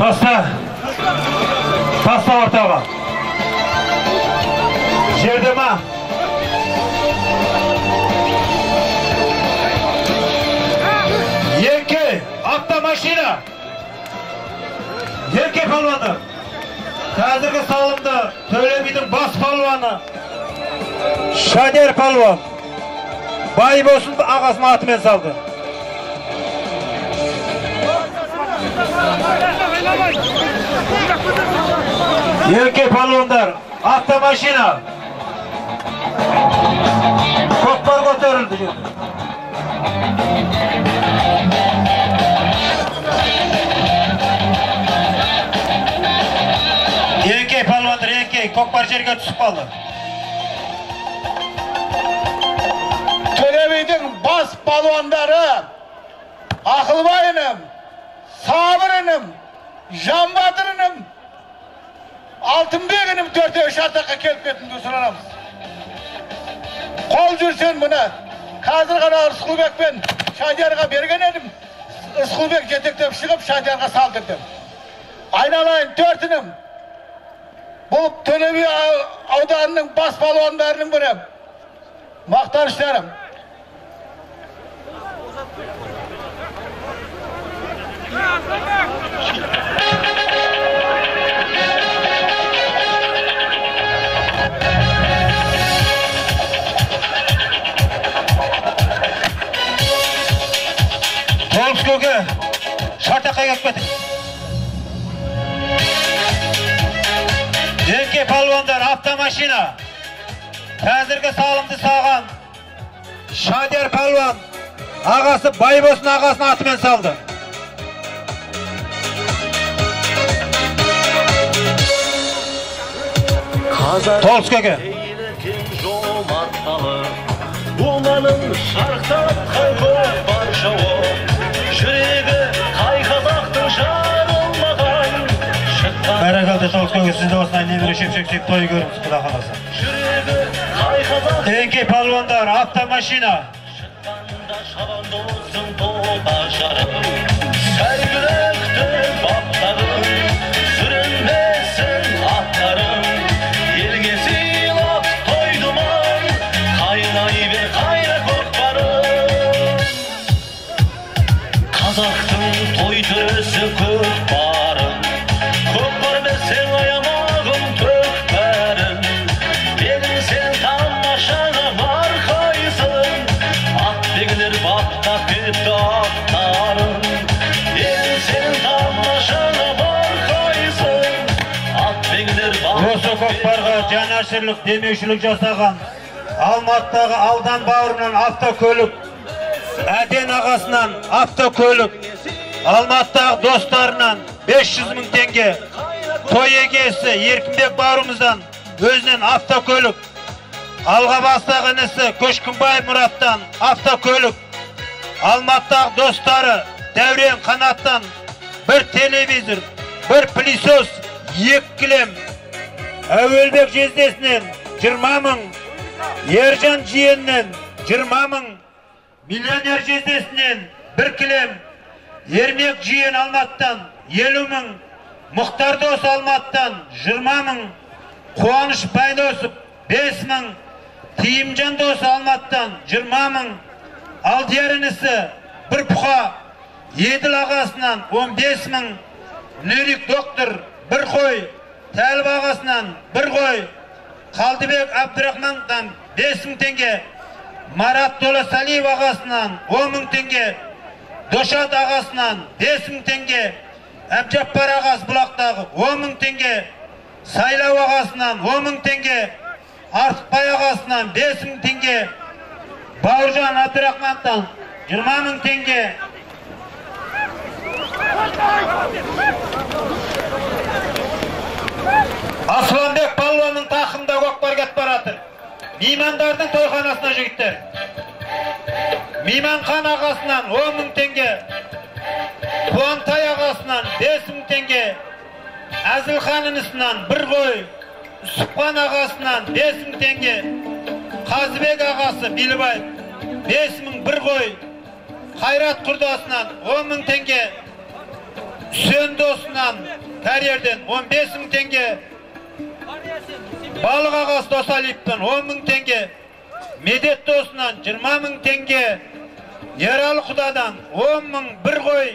Tasta ortağa. Jerdema. Yerke, avtomaşina. Yerke palvanı. Hazırki salımda Tölebi'nin bas palvanı. Şader palvan. Bayı olsun ağasını atымен saldı. Yerke palvanlar, avtomaşina. Koklar götürüldü. Yerke palvanlar, yerke koklar жерге түсіп қалды. Tölebi'nin bas palvandары Akılbay'ınım, Sabır'ınım, Janbatır'ınım, Altınbek'inім төртеу шартаққа келіп кетімді сұранамыз. Қол жүрсен мұны, қазір ғана Рысқұлбек пен Шадиярға берген едім. Рысқұлбек жетектеп шығып Шадиярға салдырдым. Айналайын төртінім. Бұл Төлеби ауданының бас палуандарының бірі. Мақтаныштарым. Толскөге шартаққа келіп кетіңіз. Yerke palvanдар, автомашина. Қазіргі салымды саған Шадер палван ағасы Байбосын ағасының атымен салды. Толскөге. Оңаның шарықтап қайқып бар жауы, жүрегі қай қазақтың жарылмаған шыққан. Бәрекелді Толскөге, сізді осындай небірі шеп-шеп той көріңіз, құда қаласа. Жүрегі қай қазақтың Yerke palvanдар, автомашина. шыққанда шабандозың тоба жарым, сәргілікті баптағым, сүрінбесін аттарым, елге сыйлап тойдыман, қайнай бер қайра көкпарым. Қазақтың той төресі көкпарым, көкпар берсең аямағым төкпәрін, бегін сен тамашаға барқайсың, атбегілер баптап кетті аттарын, бегін сен тамашаға барқайсың, атбегілер Осы көкпарға жанашырлық демеушілік жасаған Алматыдағы Алдан бауырынан автокөлік, Әден ағасынан автокөлік, Алматыдағы достарынан 500 мың теңге, той егесі Еркінбек бауырымыздан өзінен автокөлік, Алғабастағы інісі Көшкінбай Мұраттан автокөлік, Алматыдағы достары Дәурен Қанаттан бір телевизор, бір пылесос, 2 кілем, Әуелбек жездесінен 20 мың, Ержан жиенінен 20 мың, Миллионер жездесінен 1 кілем, Ермек жиен Алматыдан 50 мың, Мұхтар дос Алматыдан 20 мың, Қуаныш Байдосов 5 мың, Тиімжан дос Алматыдан 20 мың, Алдияр інісі бір бұқа, Еділ ағасынан 15 мың, Нөрик доктор 1 қой, Тәліп ағасынан 1 қой, Қалдыбек Абдырахмандан 5 мың теңге, Марат Толасалиев ағасынан 10 мың теңге, Дошат ағасынан 5 мың теңге, Әбжаппар ағасы Бұлақтағы 10 мың теңге, Сайлау ағасынан 10 мың теңге, Артықбай ағасынан 5 мың теңге, Бауыржан Абдырахмандан 20 мың теңге. Асланбек палуанның тақымда көкпар кетіп баратыр. Меймандардың тойханасына жігіттер. Мейманхан ағасынан 10 мың теңге, Қуантай ағасынан 5 мың теңге, Әзілхан інісінен 1 қой, Сұпқан ағасынан 5 мың теңге, Қазыбек ағасы Билібай 5 мың 1 қой, Қайрат құрдасынан 10 мың теңге, Hüseyin dosundan Kariyerden 15.000 tenge. Balık ağası Dosalip'ten 10.000 tenge. Medet dosundan 20.000 tenge. Yaralı Kudadan 10.000 bir koy.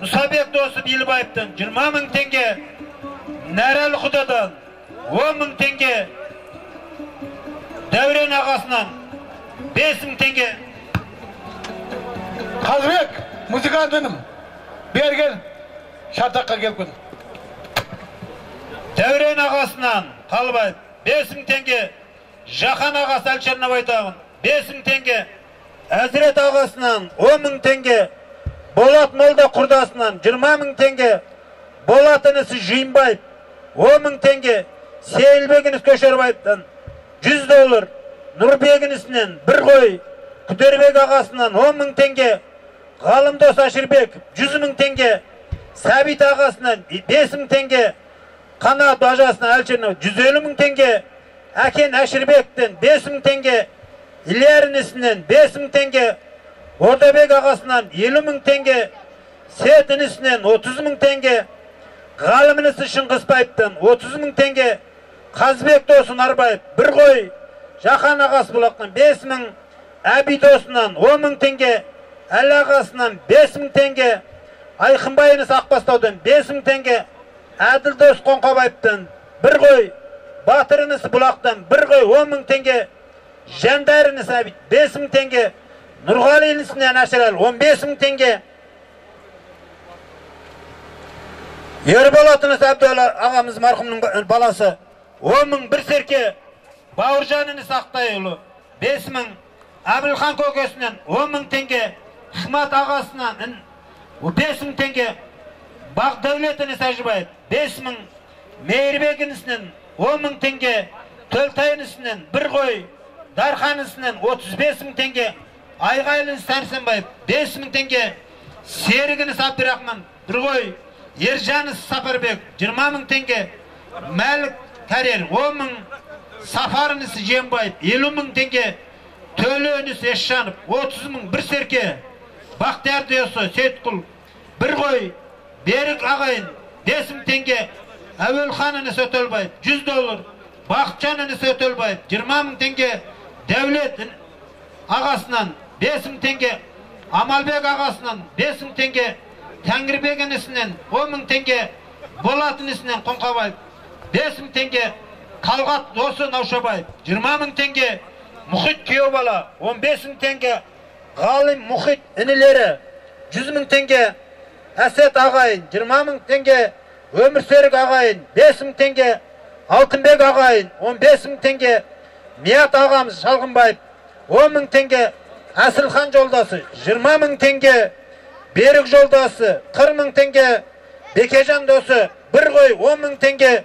Musabek dostu Bilbayip'ten 20.000 tenge. Neralı Kudadan 10.000 tenge. Devren ağasından 5.000 tenge. Kazbek, müzikantınım. Bergen, Şartak'a gelgün. Devren ağasından Kalbayip 5.000 tenge. Jahan ağası Alçerine Baytağın 5.000 tenge. Hazret ağasından 10.000 tenge. Bolat Molda Kurdasından 20.000 tenge. Bolat anısı Juyinbayip 10.000 tenge. Seyilbeginiz Köşerbayip'ten 100 dolar. Nurbeginizinden bir koy. Kuderbek ağasından 10.000 tenge. Galımdos Aşirbek 100.000 tenge. Sabit ağasından 5.000 tenge. Kanat Bajasından Alçerine 150.000 tenge. Aken Aşirbek'ten 5.000 tenge. İlerinisinden 5.000 tenge. Ordabek ağasından 50.000 tenge. Setinisinden 30.000 tenge. Galımınızı Şıngısbayip'ten 30.000 tenge. Kazbek dosun Arbayip bir koy. Jahan ağası Bulak'tan 5.000. Abi dosundan 10.000 tenge. El ağasından 5.000 tenge. Aykınbayınız Akbastau'dan 5.000 tenge. Adil dost Konkabayip'ten bir koy. Batırınız Bulak'tan bir koy 10.000 tenge. Jandarınız abi 5.000 tenge. Nurgali'nisinden Aşiral 15.000 tenge. Yerbolatınız Abdullah ağamız marhumunun balası 10.000 bir serke. Bağırcanını Saktayıoğlu 5.000. Abılhan Kökesinden 10.000 tenge. Hikmat ağasından 5.000 tenge. Bak devletini Sacıbayip 5.000. Meyirbek'inisinden 10.000 tenge. Töltayınisinden bir koy. Darhanisinden 35.000 tenge. Aygaylı Sarsenbayip 5.000 tenge. Seriginiz Abdurrahman bir koy. Yercanız Safarбек 20.000 tenge. Malik Kariyer 10.000. Safarınız Jembayip 50.000 tenge. Tölönüz Eşşanıp 30.000 bir serke. Baktiyar diyorsa Seytkul bir koy. Berik ağayın 5.000 tenge. Evvelhanınız Ötölbayip 100 dolar. Bakçanınız Ötölbayip 20.000 tenge. Devletin ağasından 5.000 tenge. Amalbek ağasından 5.000 tenge. Tengirbeginisinden 10.000 tenge. Bolatınisinden Konkabayip 5.000 tenge. Kalgat dostu Navşabayip 20.000 tenge. Muhit Kiyobala 15.000 tenge. Galim Muhit inileri 100.000 tenge. Aset ağayın 20.000 tenge. Ömür Serik ağayın 5.000 tenge. Altınbek ağayın 15.000 tenge. Miyat ağamız Şalgınbayip 10.000 tenge. Asılhan Joldası 20.000 tenge. Berik Joldası 40.000 tenge. Bekecan dostu bir koy 10.000 tenge.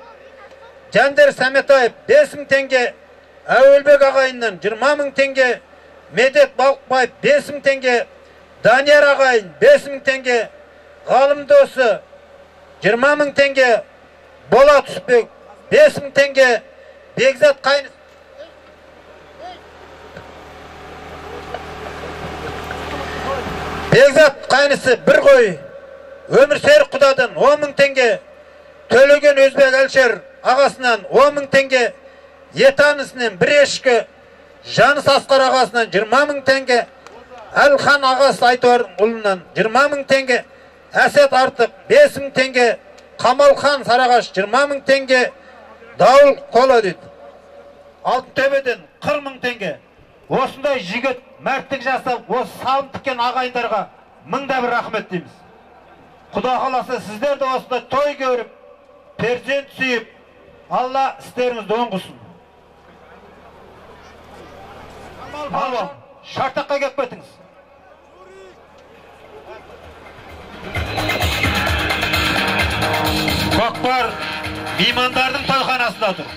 Cander Sametayip 5.000 tenge. Evvelbek ağayından 20.000 tenge. Medet Balkbayip 5.000 tenge. Daniyar ağayın 5.000 tenge. Galım dostu 20.000 tenge. Bolat Üsbek 5.000 tenge. Begzat Kayınız Begzat Kayınısı bir koy. Ömür Serik Kudadan 10.000 tenge. Tölögen Özbek Alçer ağasından 10.000 tenge. Yetanısından bir eşki. Janыс Askar ağasından 20.000 tenge. Alhan ağası Aytor ulundan 20.000 tenge. Aset Artık 5.000 tenge. Kamalhan Saragaş 20.000 tenge. Davul Kola dedi. Altıntöbеден 40.000 tenge. Осындай жігіт мәрттік жасап, осы салым тіккен ағайындарға мыңда бір рахмет дейміз. Құда қаласа сіздер де осындай той көріп, перзент сүйіп, Алла істеріңізді оң қылсын. Алла, Шартаққа кеп кетіңіз. Көкпар меймандардың тойханасында тұр.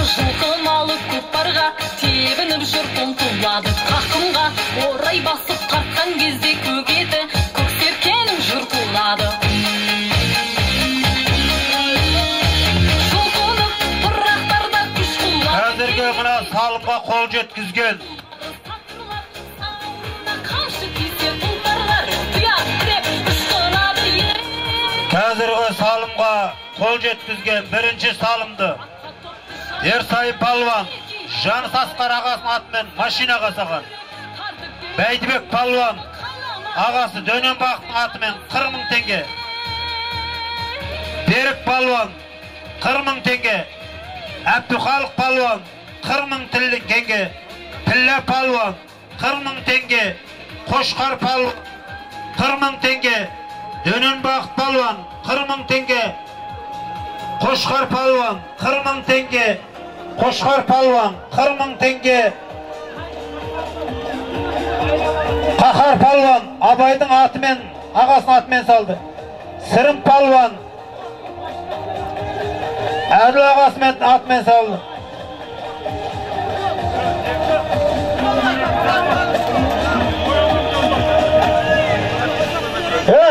Жылқын алып көкпарға тебініп жұртын тулады қақымға орай басып қартқан кезде көгеді көк серке салымға қол жеткізген. Қазіргі салымға қол жеткізген бірінші салымды Ерсай палуан Жаныс Асқар ағасының атымен машинаға саған. Бәйдібек палуан ағасы Дөненбақтың атымен 40 000 теңге. Берік палуан 40 000 теңге. Әбдіхалық палуан 40 000 теңге. Піллә палуан 40 000 теңге. Қошқар палуан 40 000 теңге. Дөненбақт палуан 40 000 теңге. Қошқар палуан 40 000 теңге. Қошқар палуан 40 000 теңге. Қахар палуан Абайдың атымен, ағасының атымен салды. Сырым палуан Әділ ағасымен атымен салды.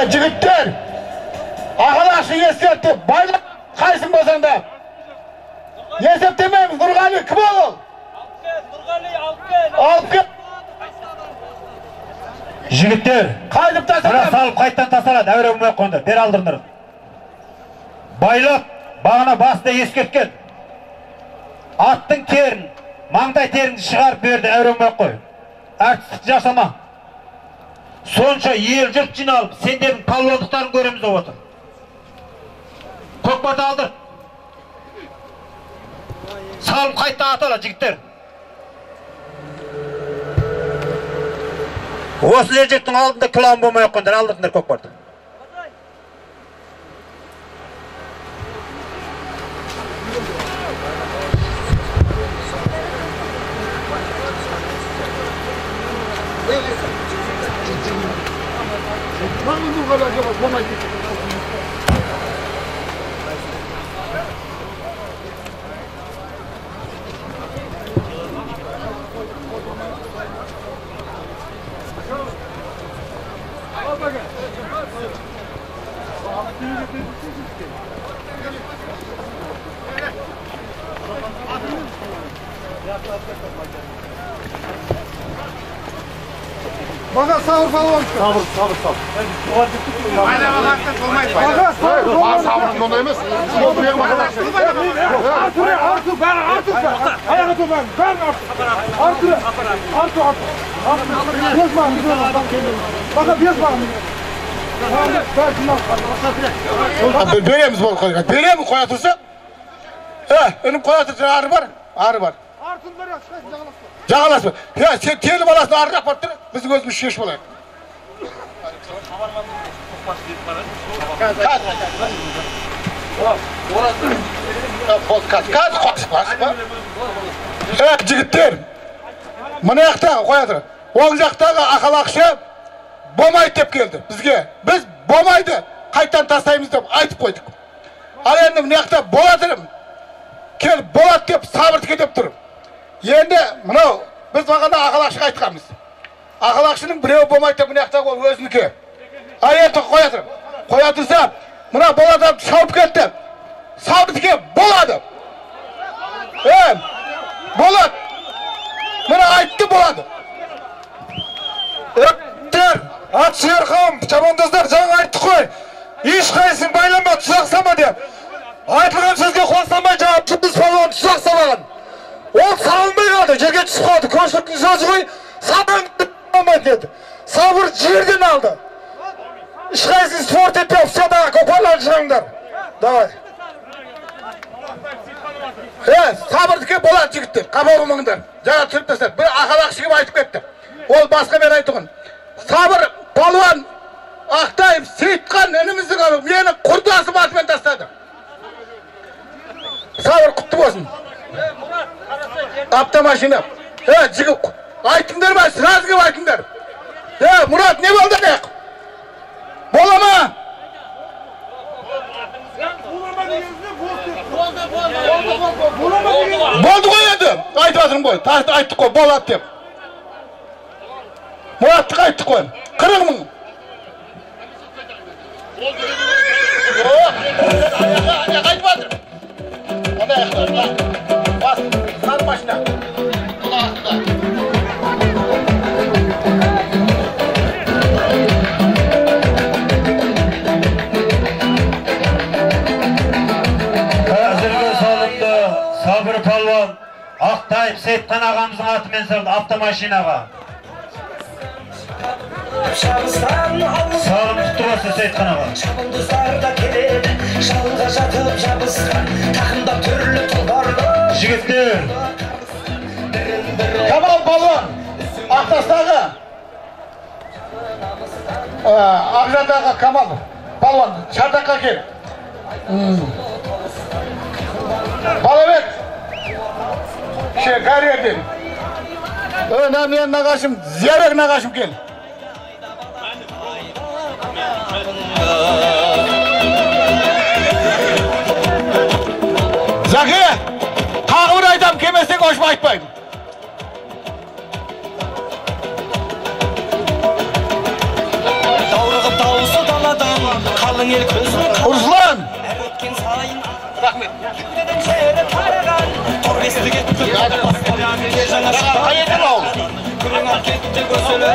Жігіттер, ағалашы ескертті, байлық қайсын болсаңда. Есептемейміз, Нұрғали кім ол? Алып кел. Жігіттер, Қайдып тасалады. салып қайттан тасалады, әуре өмек қонды, бер алдырыныр. Байлық бағына басында ескерткен. Аттың терін, маңдай терін шығарып берді, әуре өмек қой. Әртістік жасама. Сонша ел жұрт жиналып, сендердің палуандықтарын көреміз деп отыр. Көкпарды алдыр. Салым қайта атала, жігіттер. Осы ержеттің алдында кілауын болмай оққандар, алдырдыңдар көкпарды. Baga sabır falan. Sabır. Aynen bakaktan olmayız. Baga sabır. Baga sabırın onda emez. Buraya bakacak. Artı ben. Ayağa dur ben. Artı. Biraz var. Baga biraz var. Beremiz bol koyacak. Beremi koyatırsa. Önüm koyatırsa ağrı var. Artın veriyor. Жағаласın. Ya sen telif alasın arırak battır. Biz gözümüz şeş olayım. Evet jigitler. Mına yakta koyadır. Oң жақтағы ақалақшы болмайды деп келді бізге. Biz болмайды. Қайтан тастаймыз деп айтып қойдық. Ал енді мына жақта болады. Келіп болады деп сабырдық деп тұр. Енді мынау біз бағана ақалақшыға айтқанбыз. Ақалақшының біреуі болмайды деп мына жақтағы ол өзінікі. Ал енді қоятырса мына болады шауып кетті. Сабырдық болады. Болады. Мына айтты болады. Ат шерхам, чабандоздар жаңа айтты қой. Ешқайсың байланба тұзақ сама деп. Айтылған сөзге қуасамай жауап жұндыз палуан тұзақ самаған. Ол салынбай қалды, жерге түсіп қалды. Көшіліктің сөзі ғой, салынбай деді. Сабыр жерден алды. Ешқайсың спорт етпеп, садаға көпарлан шығыңдар. Давай. Сабырдыке болады жігіттер, қапа болмаңдар. Жаңа түсіріп тастады. Бір ақалақшыға айтып кетті. Ол басқа мен айтығын. Сабыр палуан Ақтайып Сейітқан ініміздің алып, мені құрдасым атымен тастады. Сабыр құтты болсын. Автомашина. Жігіт, айтыңдар ма? Сразу кеп айтыңдар. Мұрат, не болды не? Бола ма? Болды ғой енді. Айтып атырым ғой. Айттық қой, болады деп. Мұраттық айттық қой. 40 000. Айтып атырым. Бас, сары машина. Ақтайып Сейтқан ағамыздың атымен салды автомашинаға. Сағым тұтты басы Сейтқан аға. Шабындыздарда келеді, жалға жатып жабысқан, тақымда түрлі тұлбарлы. Жігіттер. Камал балуан, Ақтастағы, Ақжандағы Камал балуан, шардаққа кел. Балабек, Гарьерден. Мен нағашым, Зиябек нағашым кел. Зәке, тағы бір айтам, келмесең hoşuma айтпаймын. Даурығып дауысы даладан, қалың ел көзін Руслан! өткен сайын рахмет. Жүгіретін жері тараған, торбесті кетті. Қайеті бау? Күрең кетті көсілі,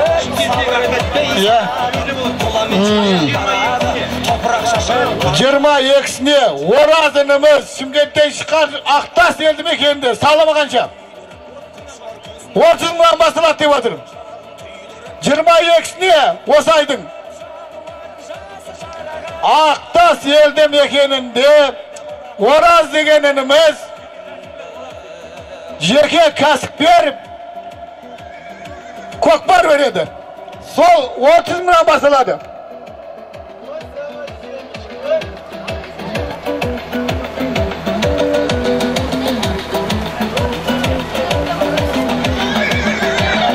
топырақ шашып. 22-сіне Ораз ініміз Шымкенттен шыққан Ақтас елді мекенінде салымы қанша? 30 мыңнан басталады деп отырмын. 22-сіне осы айдың Ақтас елді мекенінде Ораз деген ініміз жеке кәсіпкер көкпар береді. Сол 30 мыңнан басталады.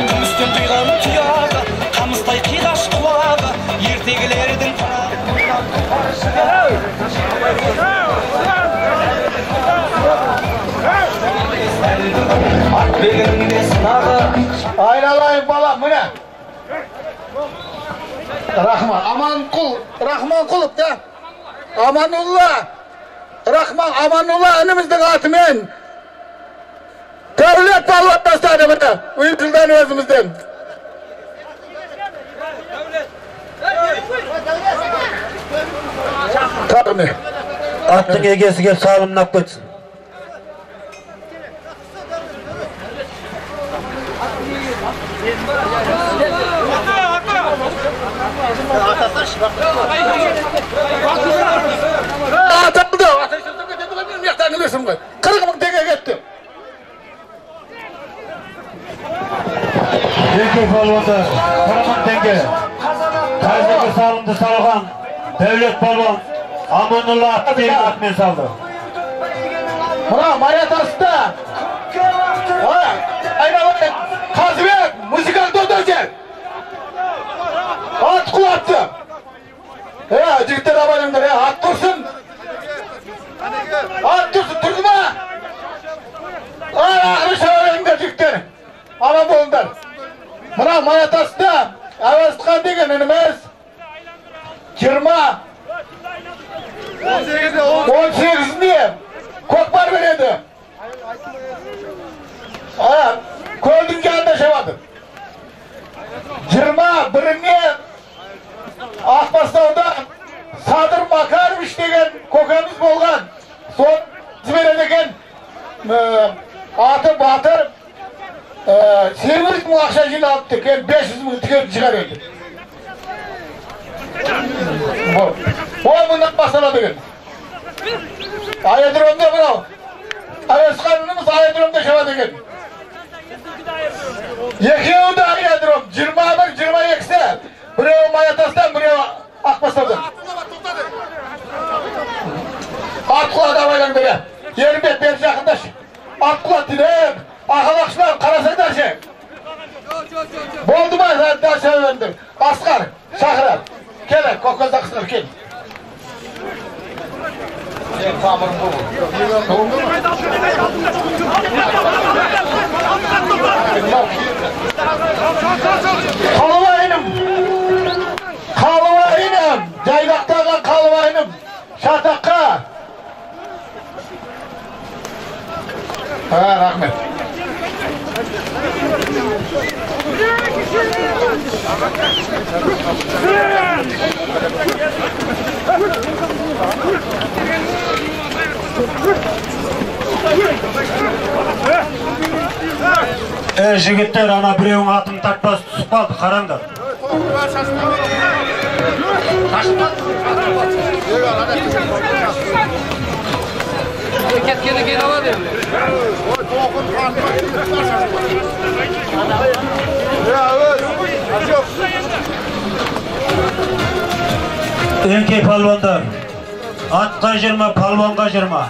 Күмістен тұйған тұяғы, қамыстай қидаш құлағы, ертегілердің Атбегінің сынағы. Айналайын бала, міне. Рахманқұлов да. Аманулла ініміздің атымен Дәулет балуан тастады міне. Үйіртілден өзімізден. Тағыне. Аттың егесі кеп салымнап көтсін. Атылды. Мен 40 мың теңге кетті. Екі балуанды 40 мың теңге. Қазіргі салымды салған Дәулет балуан Аманулла атымен салды. Мына Маятасты. Айналайын. Қазыбек, музыкант өтөжер. Ат құлапты. Жігіттер абайлыңдар, ат тұрсын. Ат тұрсын, тұрды ма? Ақыры шабайлыңдар жігіттер. Аман болыңдар. Мына Маятасты Әуезхан деген ініміз 18-іне көкпар береді. Көлдің жанында шабады. 21-іне Ақбастауда Садыр Макарович деген көкеміз болған. Сол жібереді екен. Аты Батыр 800 мың ақша жиналып екен, 500 мың тігер жығар еді. 10 мыңнан басталады екен. Аядромда мынау. Әуезханымыз аядромда шабады екен. Екеуі де аядром, 21-22-сі. Біреуі Маятастан, біреуі Ақбастаудан. Ат құлады абайлаңдар. Ерімбет бері жақындаш. Ат құлады дейді. Ақалақшылар қарасаңдаршы. Болды ма? Асқар, шақырар. Келі, көккөзді қысқыр, кел. Қалуайным, жайлақтаған қалуайным, шатаққа. Рахмет. Жігіттер, ана біреуің атым тартпас түсіп қалды, қараңдар. Кеткені алады енді. Еңкей палуандар, атқа жүрма, палуанға жүрма.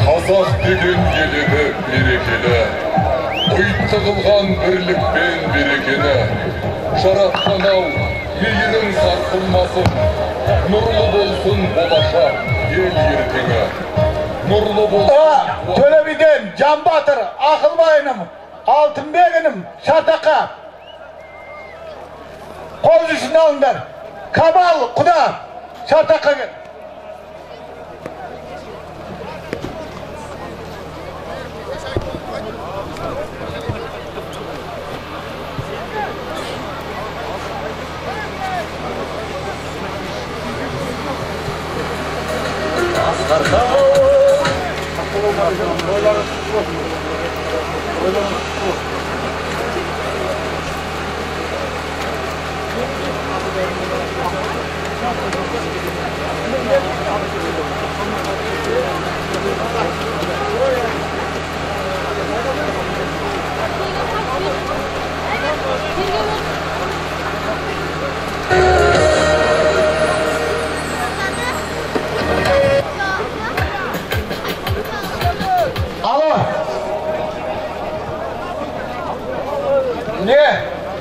Қазақ деген еліні берекелі, ұйттығылған бірлікпен берекені, жаратқан-ау мейірің сарқылмасын, нұрлы болсын болашақ ел ертеңі. Нұрлы болсын. Төлебиден Жамбатыр, Ақылбайыным, Алтынбегінім, Шартаққа. Қол жүшін алыңдар. Камал, Құда, Шартаққа кел.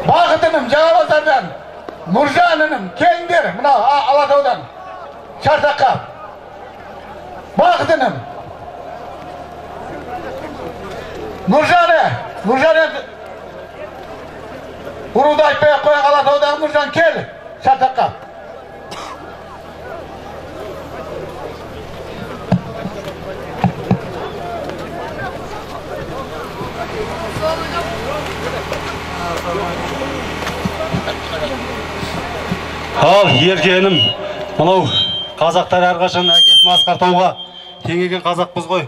Бақытыным Жаңабазардан, Нұржанының келіңдер, мына Алатаудан, Шартаққа. Бақытыным. Нұржаны ұруды айтпай-ақ қойын, Алатаудағы Нұржан кел, Шартаққа. Ал, ергенім, мынау қазақтар әрқашан әкесін асқартауға теңеген қазақпыз ғой.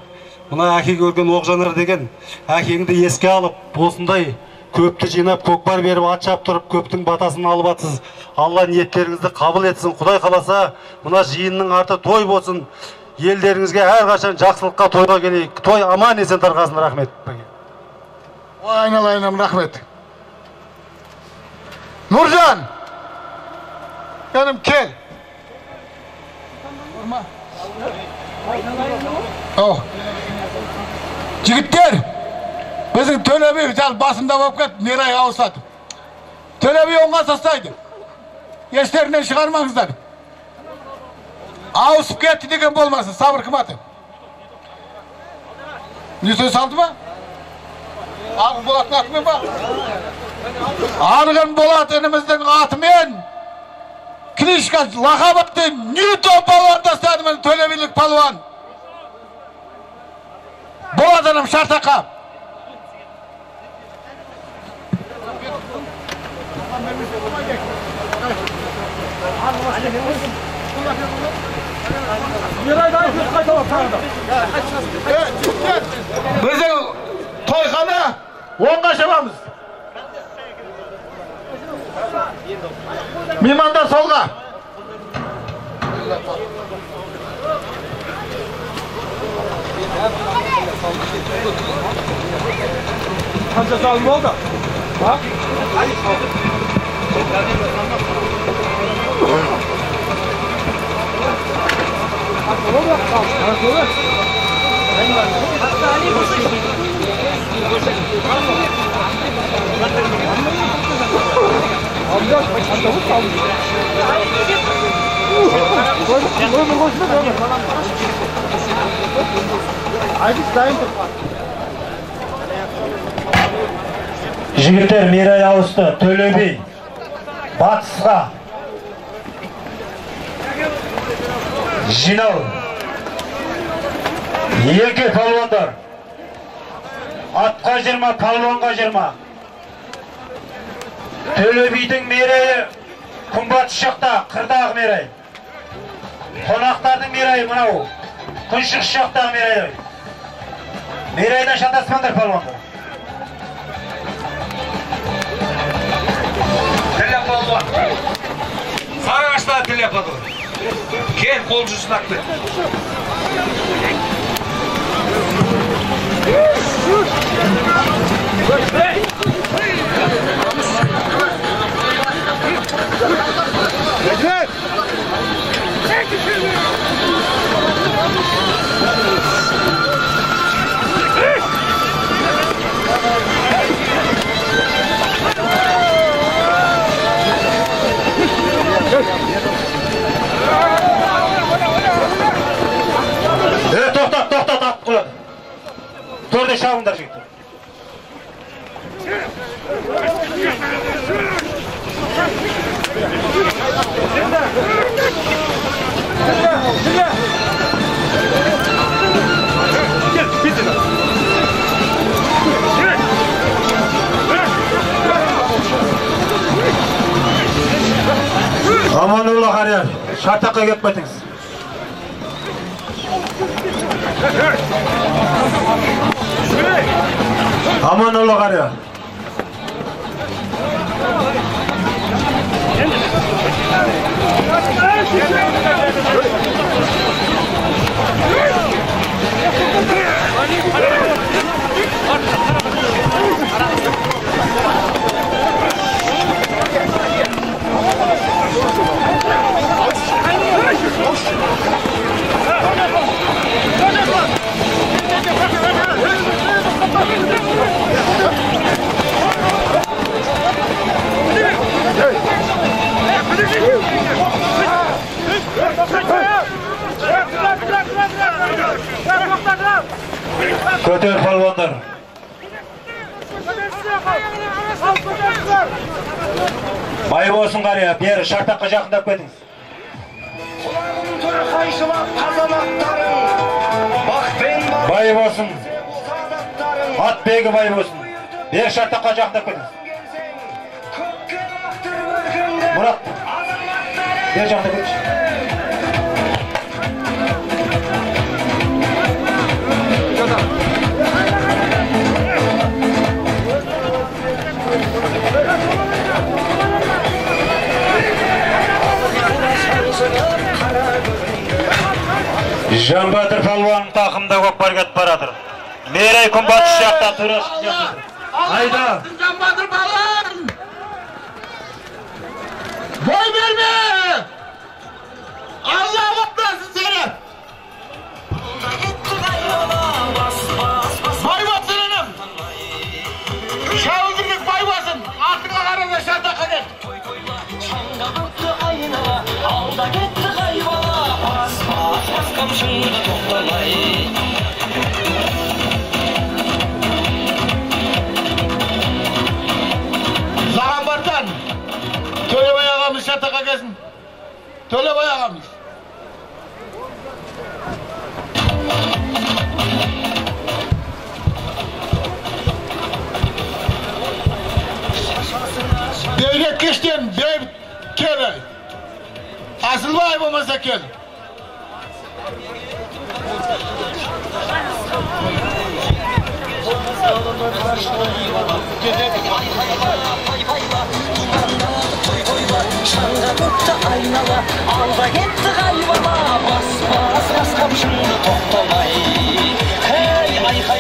Мына әке көрген Оқжанар деген әкеңді еске алып, осындай көпті жинап, көкпар беріп, ат шаптырып, көптің батасын алып атсыз. Алла ниеттеріңізді қабыл етсін. Құдай қаласа, мына жиынның арты той болсын. Елдеріңізге әрқашан жақсылыққа тойға келейік. Той аман есен тарқасын. Рахмет. Айналайынам, рахмет. Нұржан! Yanım kel. Жігіттер, біздің Төлеби басында болып кетті, Мерай ауысады. Төлеби оңға састайды. Естерінен шығармаңыздар. Ауысып кетті деген болмасын, сабыр қыматы. Не сөз алды ма? Ағын Болатын атымен ба? Арғын Болат ініміздің атымен Кришка лақабатты Ньютон палуан тастады мен Төлебилік палуан. Боладыным Шартаққа. Біздің тойхана оңға шабамыз. Меймандар солға. Qancha salım oldu? Ha? Жігіттер Мерей ауысты, Төле би батысқа жинау. Екі палуандар атқа 20, палуанға 20. Төле бидің мерейі күнбатыс жақта, қырдағы мерей. Қонақтардың мерейі мынау, күншығыс жақтағы мерей. Мерейден шатаспаңдар палуандар. Сарыағашта телепаду. Кел қол жүзін ақ бер. Тоқтат, ат құлады. Төрде шағыңдар жігіттер. Аманолла қарияр, шартаққа кеп бәтіңіз. Аманолла қарияр. Көтер палуандар. Бай болсын қария, бері шартаққа жақындап кетіңіз. Бай болсын. Ат бегі бай болсын. Бері шартаққа жақындап кетіңіз. Мұрат, бері жақындап кетіңіз. Жанбатыр палуан тақымда көкпар кетіп баратыр. Мерей күнбатыс жақта тура жатыр. Айда. Жанбатыр палуан! Бой берме! Алла құтқарсын сені! Бай басын інім! Шауызымыз бай басын! Артыңа қарада шартаққа кет! Алда кетті қайбала, бас қамшыңды тоқтамай. Зағамбартан, Төлебай ағамыз шартаққа келсін. Төлебай ағамыз. Devlet geçten, David Kelly. Asılbay olmasa gel. Şanga tuttu aynala, alda gitti hayvala, bas bas bas kapşını toplamay. Hey ay hay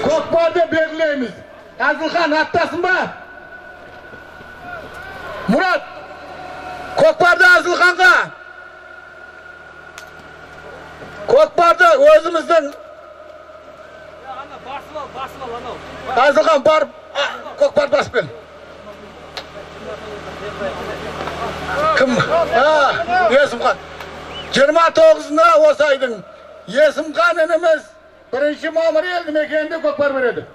Kokbarda belgileyimiz. Azılkan attasın mı? Murat. Kokbarda Azılkan'a. Kokbarda özümüzden Azılkan bar Kokbar basbel. Kim? Ha, Yesimkan. 29'unda olsaydın Yesimkan enemiz 1. mamur eldi mekende Kokbar veredi.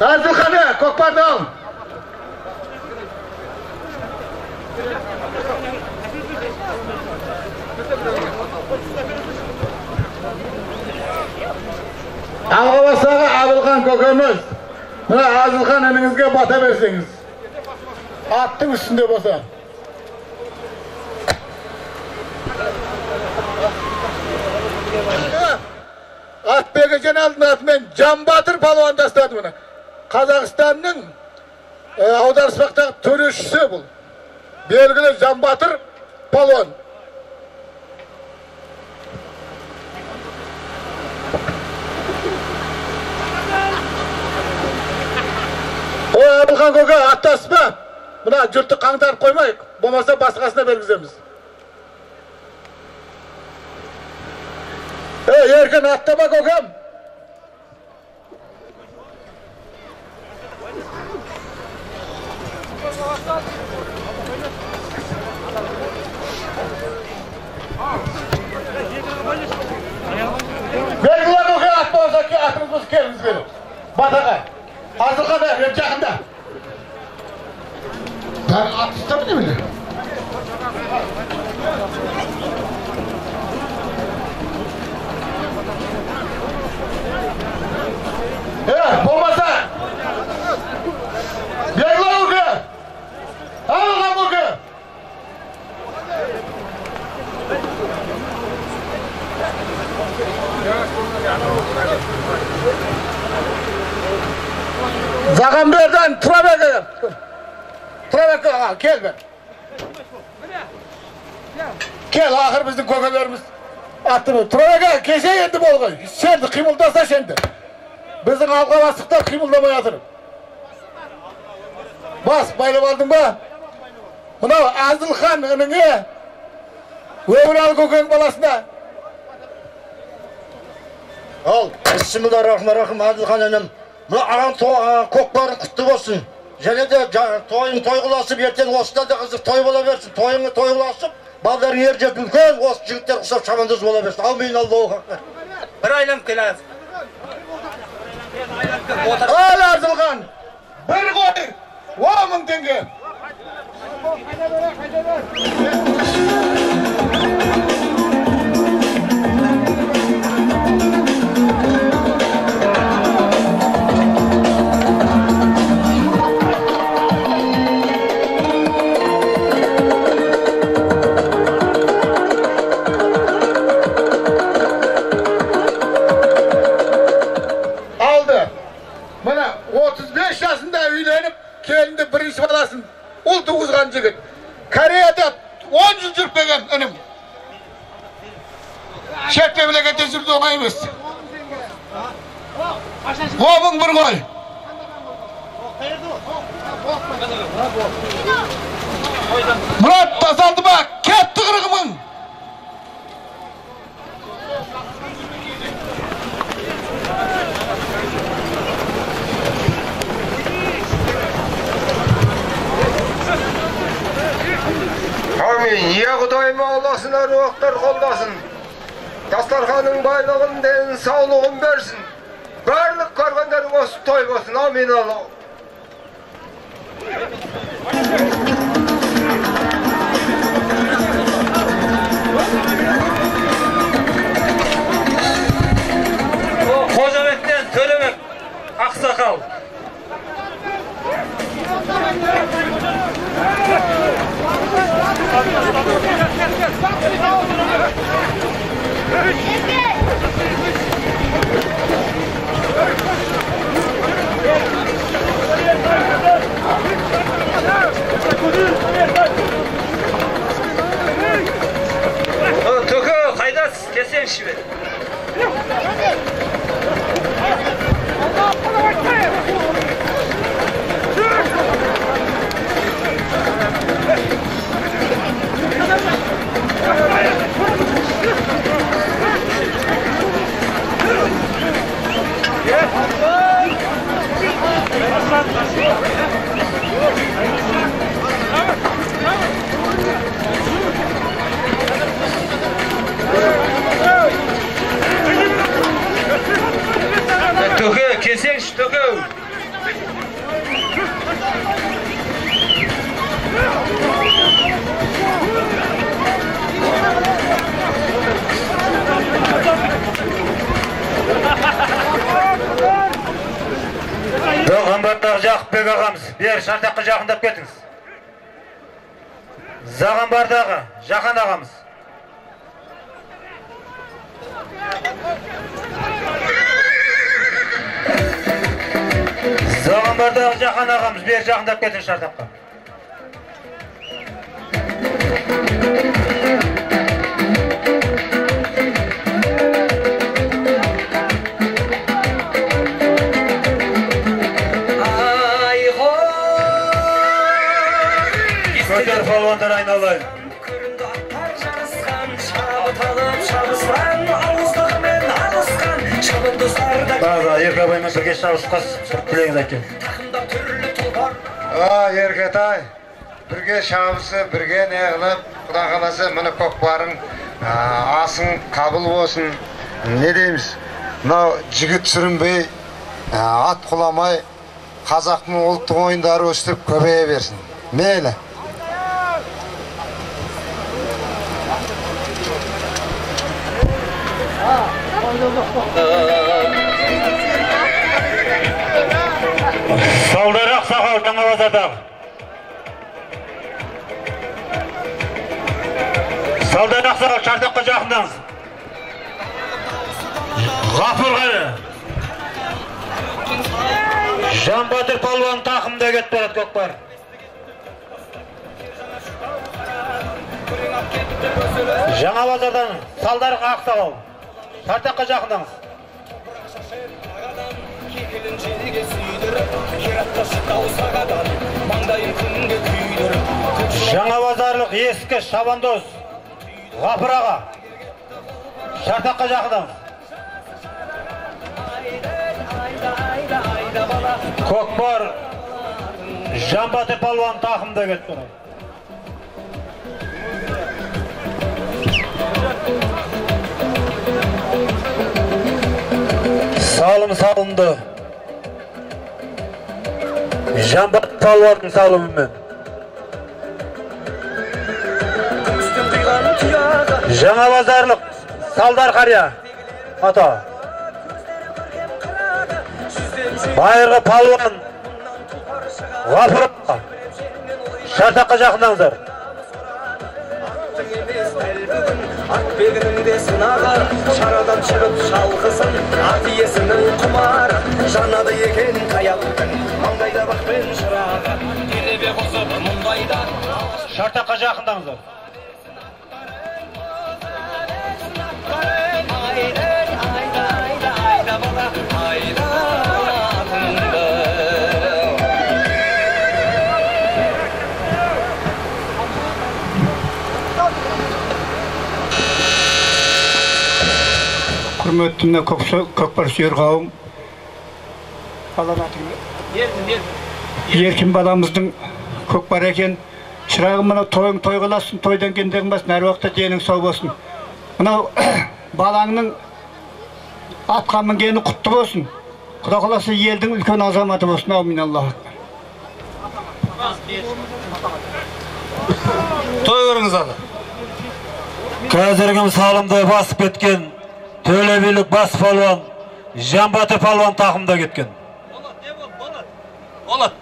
Azılkan'ı Kokbar'da al. Ağabey'e Azılkan kokamız. Buna Azılkan elinizge bata verseniz. Attın üstünde basa. At begecen aldın at men Can Batır palvan dastadı buna. Kazakistan'ın Audarsbak'ta törüşçüsü bu. Belgili Can Batır palvan. O Azılkan koka attasma. Buna jurttu qаңтарып koymayık. Bolmasa başkasına belgizemiz. Erkin attama kokam. Belgiler koka atma olsa ki atımız kelimiz verin. Bataka. Azılkan'da hep yakında. Ben atışta mı değil mi? Evet, olmasa. Belgiler koka. Azılkan koka. Zagamber'den Turabek'e gel ben. Gel ahır bizim kokalarımız attı mı? Turabek'e kese yendi bolğay. Sendi kıyıldasa sendi. Bizim halka bastıklar kıyıldamaya yatırım. Bas bayram aldın mı? Buna Azılkan önüne ömür al kokanın balasına. Al, Bismillahirrahmanirrahim Azılkan önüm. Mına ağam kokların kutlu olsun. Және de toyun toy kılasıp erten osunda da kızık toy bola versin. Toyunu toy kılasıp balların yer jet ülken os jigitler kısap çamandız bola versin. Amin Allahu akbar. Bir aylam kelaz. Al Azılkan. Bir koy. 10.000 tenge. Aldı. Bana 35 yaşında üylenip kelinde birinci balasın. Ul tuğuzgan jigit. Kore'de 10 yıl жүрпеген önüm. Şert memlekette жүрді оңай емес. 10.000 bir koy. Murat tasaldı bak. Ketті 40.000. Amin. Ya Kudayım Allah'sına ruhlar kollasın. Dastarxanın baylığın den sağlığın versin. Barlık karganların olsun toy olsun. Amin Allah. Hocabek'ten Tölemek Aksakal. Abbas, kesen şive. Töke, kesen şu töke. Zağambarдағы Жақыпбек ағамыз, бер шартаққа жақындап кетіңіз. Зағамбардағы Жақан ағамыз. Зағамбардағы Жақан ағамыз, бер жақындап кетіңіз шартаққа. Көтер палуандар айналайын. Көрінді аттар жарысқан, шабыт алып шабысқан, ауыздығымен алысқан, шабындыздарда Баға, Еркебаймен бірге шабысқас, тілегіз әйткен. тақымда түрлі тұлпар. Еркетай, бірге шабысы, бірге не қылып, Құда қаласа міне көкпарың асың қабыл болсын. Не дейміз? Мынау жігіт сүрінбей, ат құламай, қазақтың ұлттық ойындары өстіп көбейе берсін. Мейлі. Салдырақ сақал Жаңабазардағы. Салдырақ сақал шартаққа жақындаңыз. Ғафыр қайы. Жанбатыр палуан тақымда кет барады көкпар. Жаңабазардан салдырақ ақсақал. Шартаққа жақындаңыз. Кекілін жерге сүйдіріп, кератташы дауысағадан, маңдайын күнге күйдіріп. Жаңабазарлық ескі шабандоз Ғафыр аға. Шартаққа жақындаңыз. Көкпар Жанбатыр палуан тақымда кет барады. Салым-салымды Жанбатыр палуанның салымымен Жаңабазарлық салдар қария ата байырғы палуан Ғафыр шартаққа жақындаңыздар. Ат бегінің сынағы, шарадан шығып шалқысын, ат иесінің құмары, жанады екен қаяқтың, маңдайда бақпен шырағы, делебе қосып мұндайда. Шартаққа жақындаңыздар. Айда бала, айда атыңды. Құрметті көкпар сүйер қауым, еркін баламыздың көкпар екен. Шырағым, мынау тойың той қыласын, тойдан кендегін басын, әр уақытта денің сау болсын. Мынау балаңның атқа мінгені құтты болсын. Құда қаласа елдің үлкен азаматы болсын. Аумин Аллах. Той көріңіз ады. Қазіргі салымды басып кеткен Төлебилік бас палуан Жанбатыр палуан тақымда кеткен. Болады.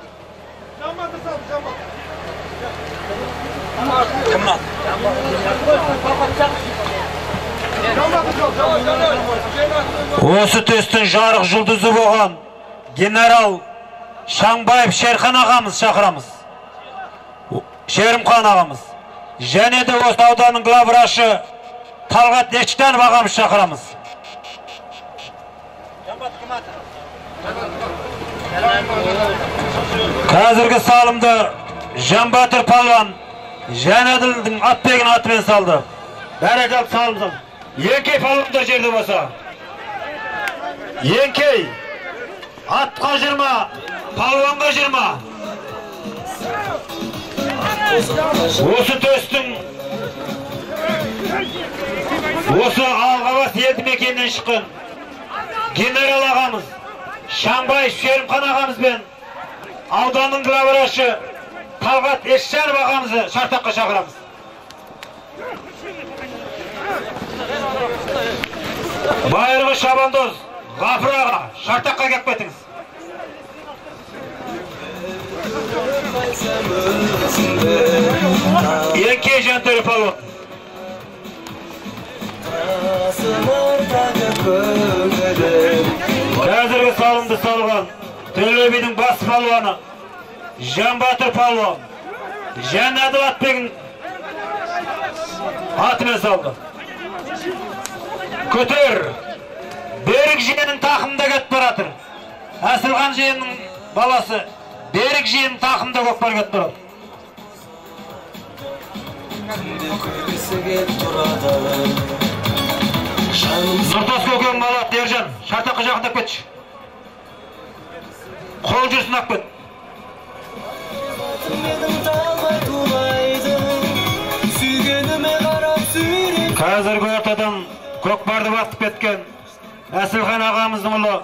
Кімнан? Осы төстің жарық жұлдызы болған генерал Шаңбаев Шерхан ағамыз шақырамыз. Шерімхан ағамыз. Және де осы ауданның главврачы Talgat Ekçitanov ağamız çakıramız. Қазіргі салымды Жанбатыр Палван Жанадылдың атбегін атымен салды. Бәрекелді салымды. Еңкей палвандар жерде болса. Еңкей атқа 20, палванға 20. Осы төстің осы Алғабас елді мекенінен шыққан генерал ағамыз Шамбай Шерімхан ағамызбен ауданның главарашы Талғат Екшанов ағамызды шартаққа шақырамыз. Байырғы Шабандоз Ғафыр аға шартаққа кеп кетіңіз. Еңкей Жантөрі палуан. Қазіргі салымды салған Төле бидің бас палуаны Жанбатыр палуан Жанадыл атбегін атымен салды. Көтер Берік жиенің тақымда кетіп баратыр. Әсілхан жиенің баласы Берік жиенің тақымда көкпар кетіп баратыр. Нұртас көкең бала Держан шартаққа жақындап кетші. Қол жүрсін ақ кет. Қазіргі ортадан көкпарды бақтып кеткен Әсілхан ағамыздың ұлы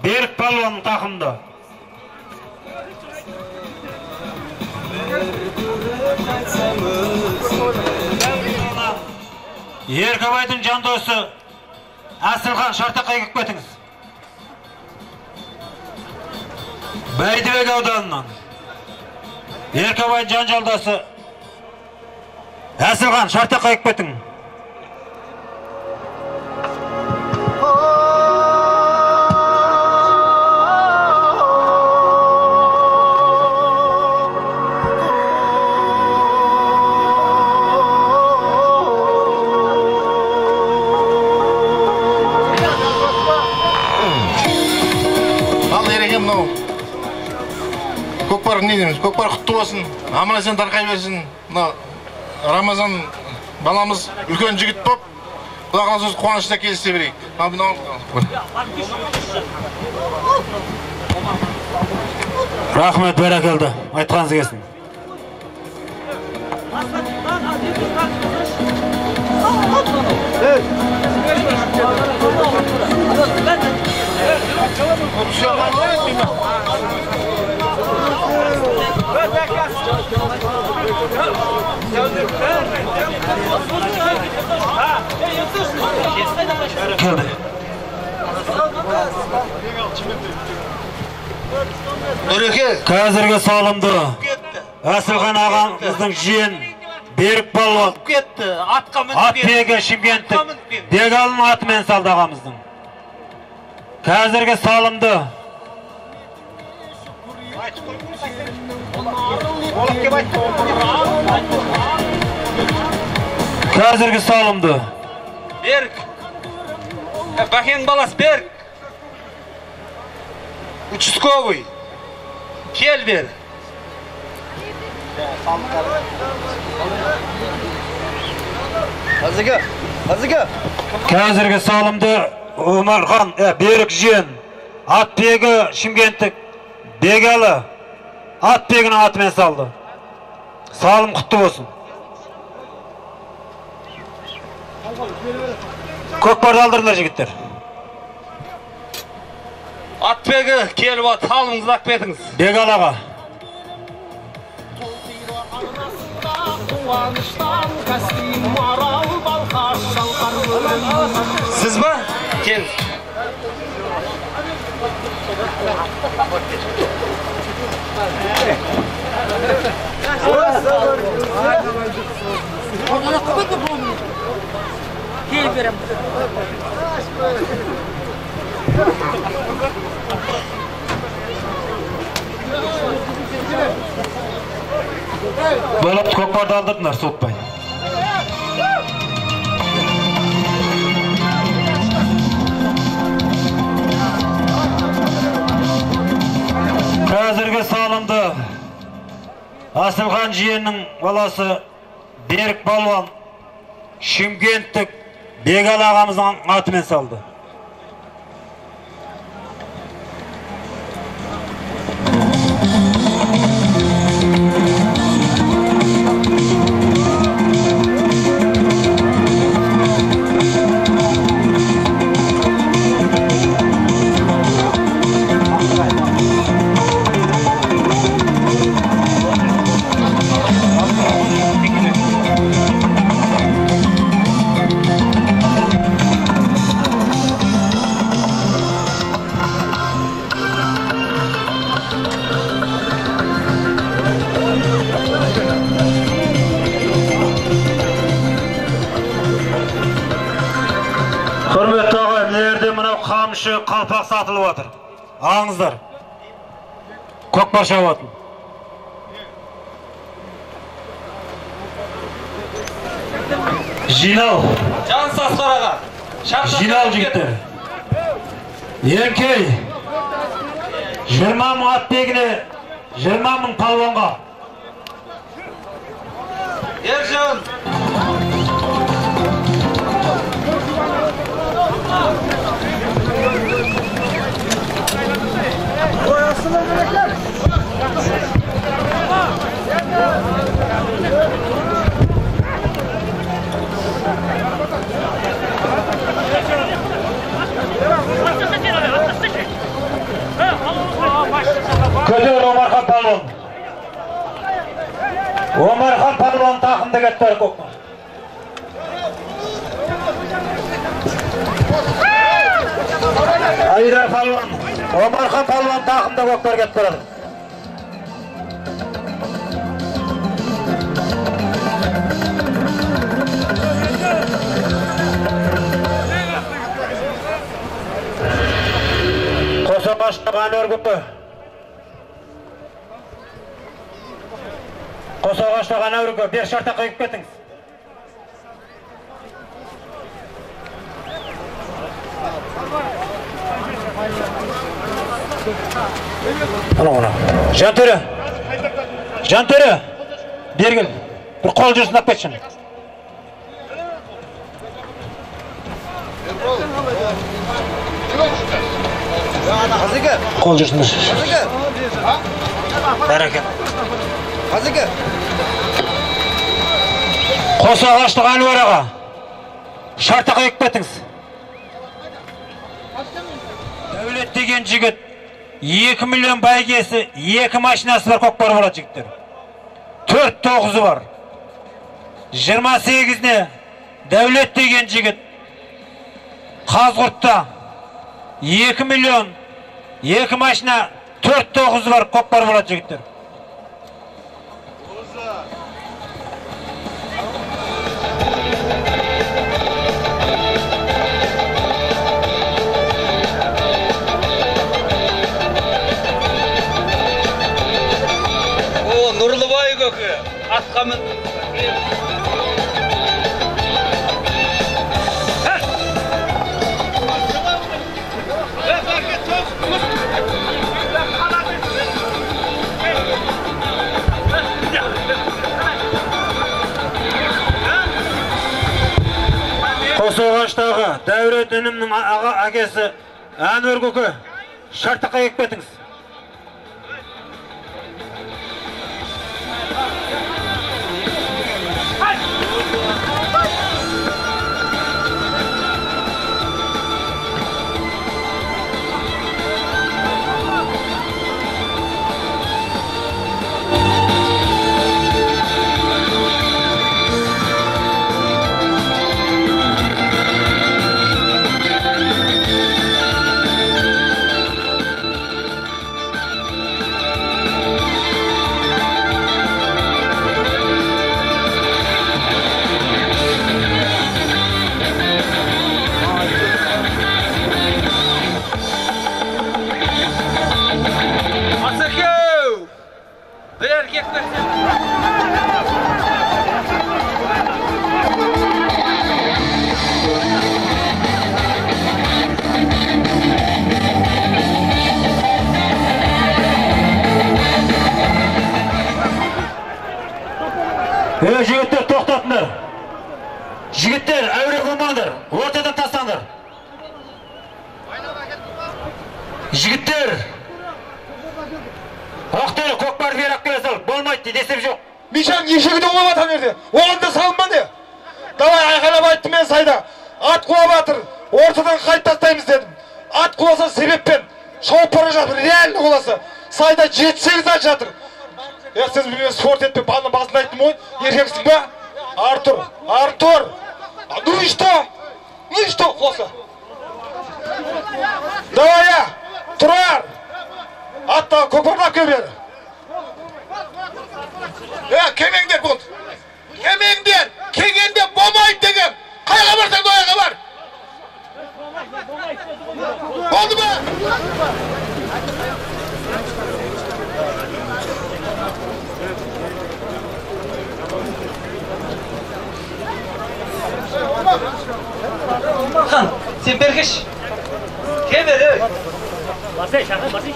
Берік палуан тақымда. Еркебайдың жандосы Әсілхан шартаққа кеп кетіңіз. Бәйдібек ауданынан Еркебайдың жанжалдасы Әсілхан шартаққа кеп кетің. Көкпар не дейміз? Көкпар құтты болсын, аман-есен тарқай берсін. Рамазан баламыз үлкен жігіт боп, Құдай қаласа қуанышта келісе берейік. Рахмет, бәрекелді. Айтқаныңыз келсін. Қазіргі салымды Әсілхан ағамыздың жиен Берік палуан атбегі Шымкенттік Дегалының атымен салды ағамыздың. Қазіргі салымды Берік Бәкен балас Берік Участковый кел бер. Қазіргі салымды Омархан Берік жиен атбегі Шымкенттік Дегалы атбегінің атымен салды. Салым құтты болсын. Көкпарды алдырыңдар жігіттер. Атбегі келіп от, салымыңызды ақ кетіңіз. Дегалаға. Сіз ба? Кел. Кел берем. Болып көкпарды алдырдыңдар, суытпай. Асылхан жиеннің баласы Берік Балуан Шымкенттік Бегал ағамыздың атымен салды. Құрметті ағай, мына мынау қамшы қалпақ сатылып жатыр. Алыңыздар. Көкпар шабатын. Жинал. Жан Сасқараға. Жинал жігіттер. Еркей. 20 мың ат бегіне, 20 мың палуанға. Ержан. Көтер Омархан палуан. Омархан палуан тақымды кеттер көкпар. Айдар палуан, Омархан палуан тақымды көкпар кеттер. Қоса қаштаған өргіпі. Қоса қаштаған өргіпі. Бер шарта қойып кеттіңіз. Жантөрі. Жантөрі. Бергіл. Бір қол жүрсін ап кетшін. Қол жүрсін. Бәрекет. Қоса қаштаған өраға. Шарта қойып кеттіңіз. Дәулет деген жігіт 2 миллион бәйгесі, 2 машинасы бар көкпар болады жігіттер. 4-9-ы бар. 28-не Дәулет деген жігіт Қазғұртта 2 миллион, 2 машина, 4-9-ы бар көкпар болады жігіттер. Нұрлыбай көкі. Атқамын. Қосоғаштағы Дәулет інімнің әкесі Әнуар көкі шартыққа кеп кетіңіз. Жігіттер, оқтері көкпарды бері ақ келе сал, болмайды дейді, есеп жоқ. Мишан ешегі оңап атан ерде, оғында салынма де. Давай айқайлап айтты мен сайда, ат қуа батыр, ортадан қайт тастаймыз дедім. Ат қуаса себеппен, шауып бара жатыр, реально қоласы. Сайда 7-8 ат жатыр. Сіз мен спорт етпе, балының басында айттым ғой, еркексің ба? Артур, Артур. Ну и что? Ну и что, қоласы? Давай я, тұрар. Аттан көкпарды ап келбеді. Кемеңдер болды. Кемеңдер, кегенде болмайды деген. Қайға барсаң дояға бар. Болды ма? Хан, сен бергіш. Кем бер, өй. Басай, шаға, басай.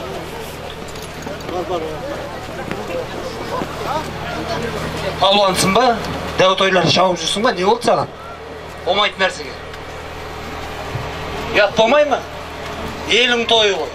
Алуансың ба? Дәу тойларды шауып жүрсің ба? Не болды саған? Болмайды нәрсеге. Ят болмай ма? Елің тойы ғой.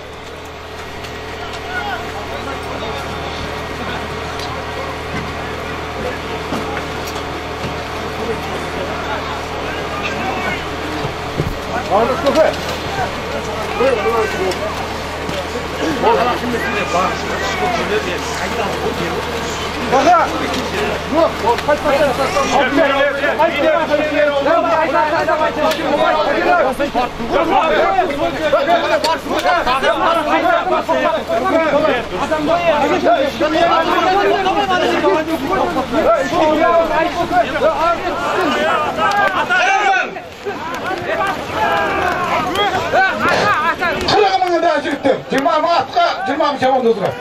Қырығымың да жігіттер, 20 атқа, 20 шабанды отыра.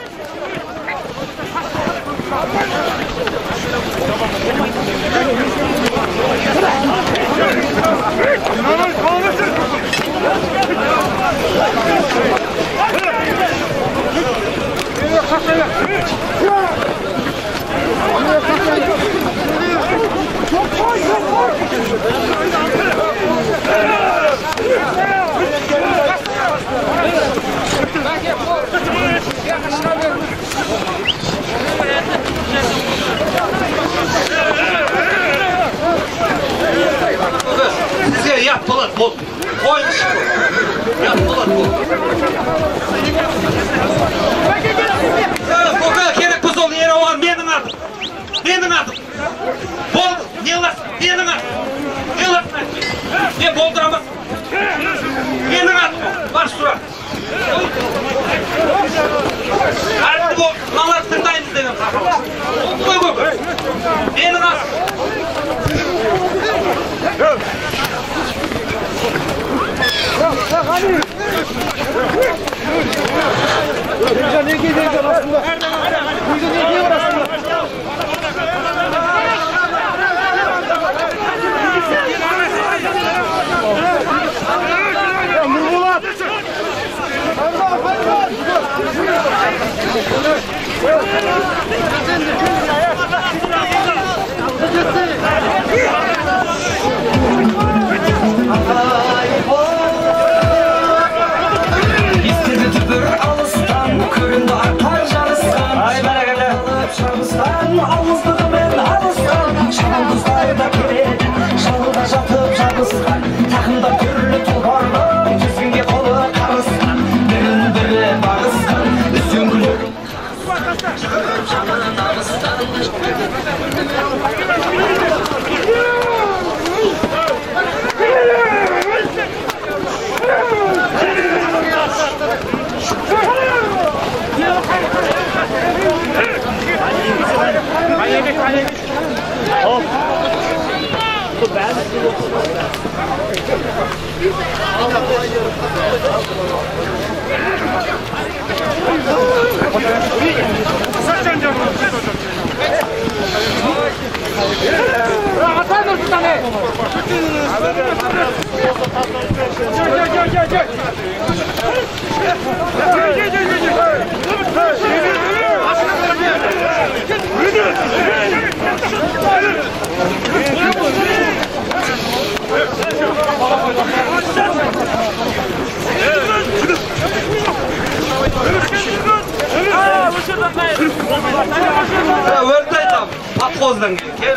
Sizge yap болады, бол. Қойыңыз ғой. Yap болады, бол. Көке, керек біз ол ер оған менің атым. Менің атым. Болды, не оласың? Менің атым. Не оласың? Мен болдырамас. Менің атым. Бар сұра. Әрді бол, мыналарды тыңдаймыз деген қақалас. Қой көке. Менің атым.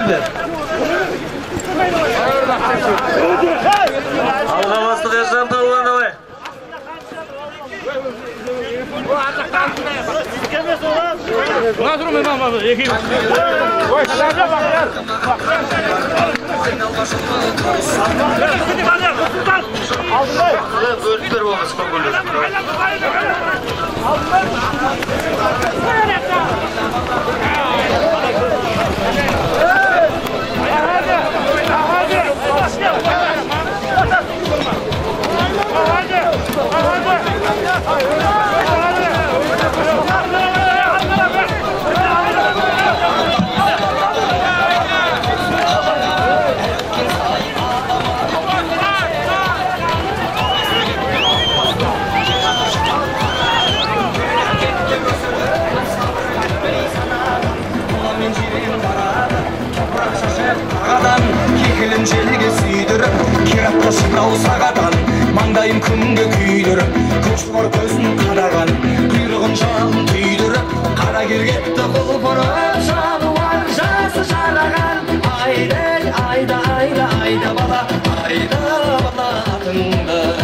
ver. Algamazlık yaşam tavlan davay. Jelege süydürüp, kirat taşıbrau sagadan Mangdayım kümge küydürüp, köç var gözün karagan Kuyruğun şağın tüydürüp, kara girgette kulpurup Şağı var jası şaragan Ayda, ayda, ayda, ayda bala Ayda bala atında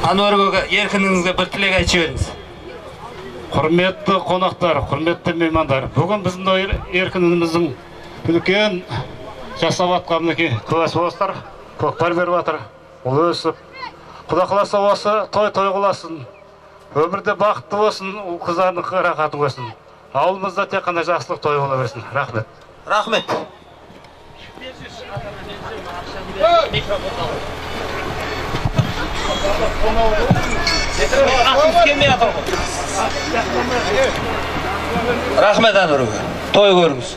Anwar Көке, еркініңізге бір тілек айтып жіберіңіз. Құрметті қонақтар, құрметті меймандар, бүгін біздің еркініміздің үлкен жасап атқан куәсі болсыздар, көкпар беріп жатыр. Ол өсіп, Құда қаласа осы той қыласын, өмірде бақытты болсын, ол қыздардың рахаты болсын. Ауылымызда тек қана жақсылық той бола берсін. Рахмет. Рахмет. Рахмет Анвар Көке. Той көріңіз.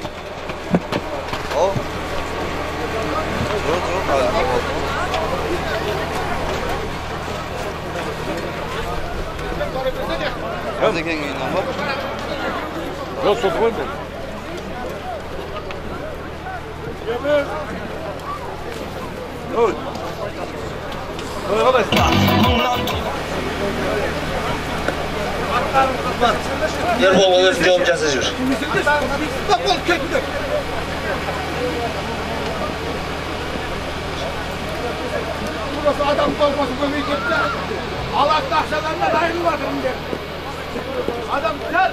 Ербол өзің жауап жасап жүр. Burası adam korkması gömeği gitti. Allah'ın akşalarından ayrılmadı şimdi. Adam gel.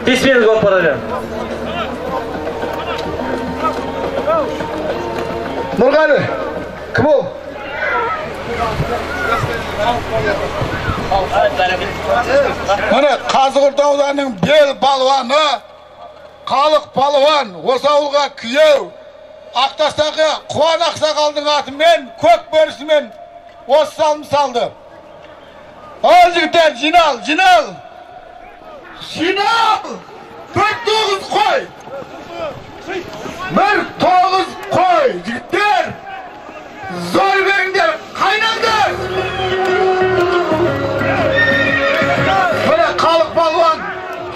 Письменный год подали. Nurgani, kim o? Mana Kazıkurt Dağı'nın bel balvanı, Kalık balvan, осы ауылға күйеу, Ақтастағы Қуан Ақсақалдың атымен, көк бөрісімен осы салым салды. Ал жігіттер, жинал, жинал! Жинал! 49 қой! 49 қой, жігіттер! Зор беріңдер, қайнаңдар! Міне Қалық балуан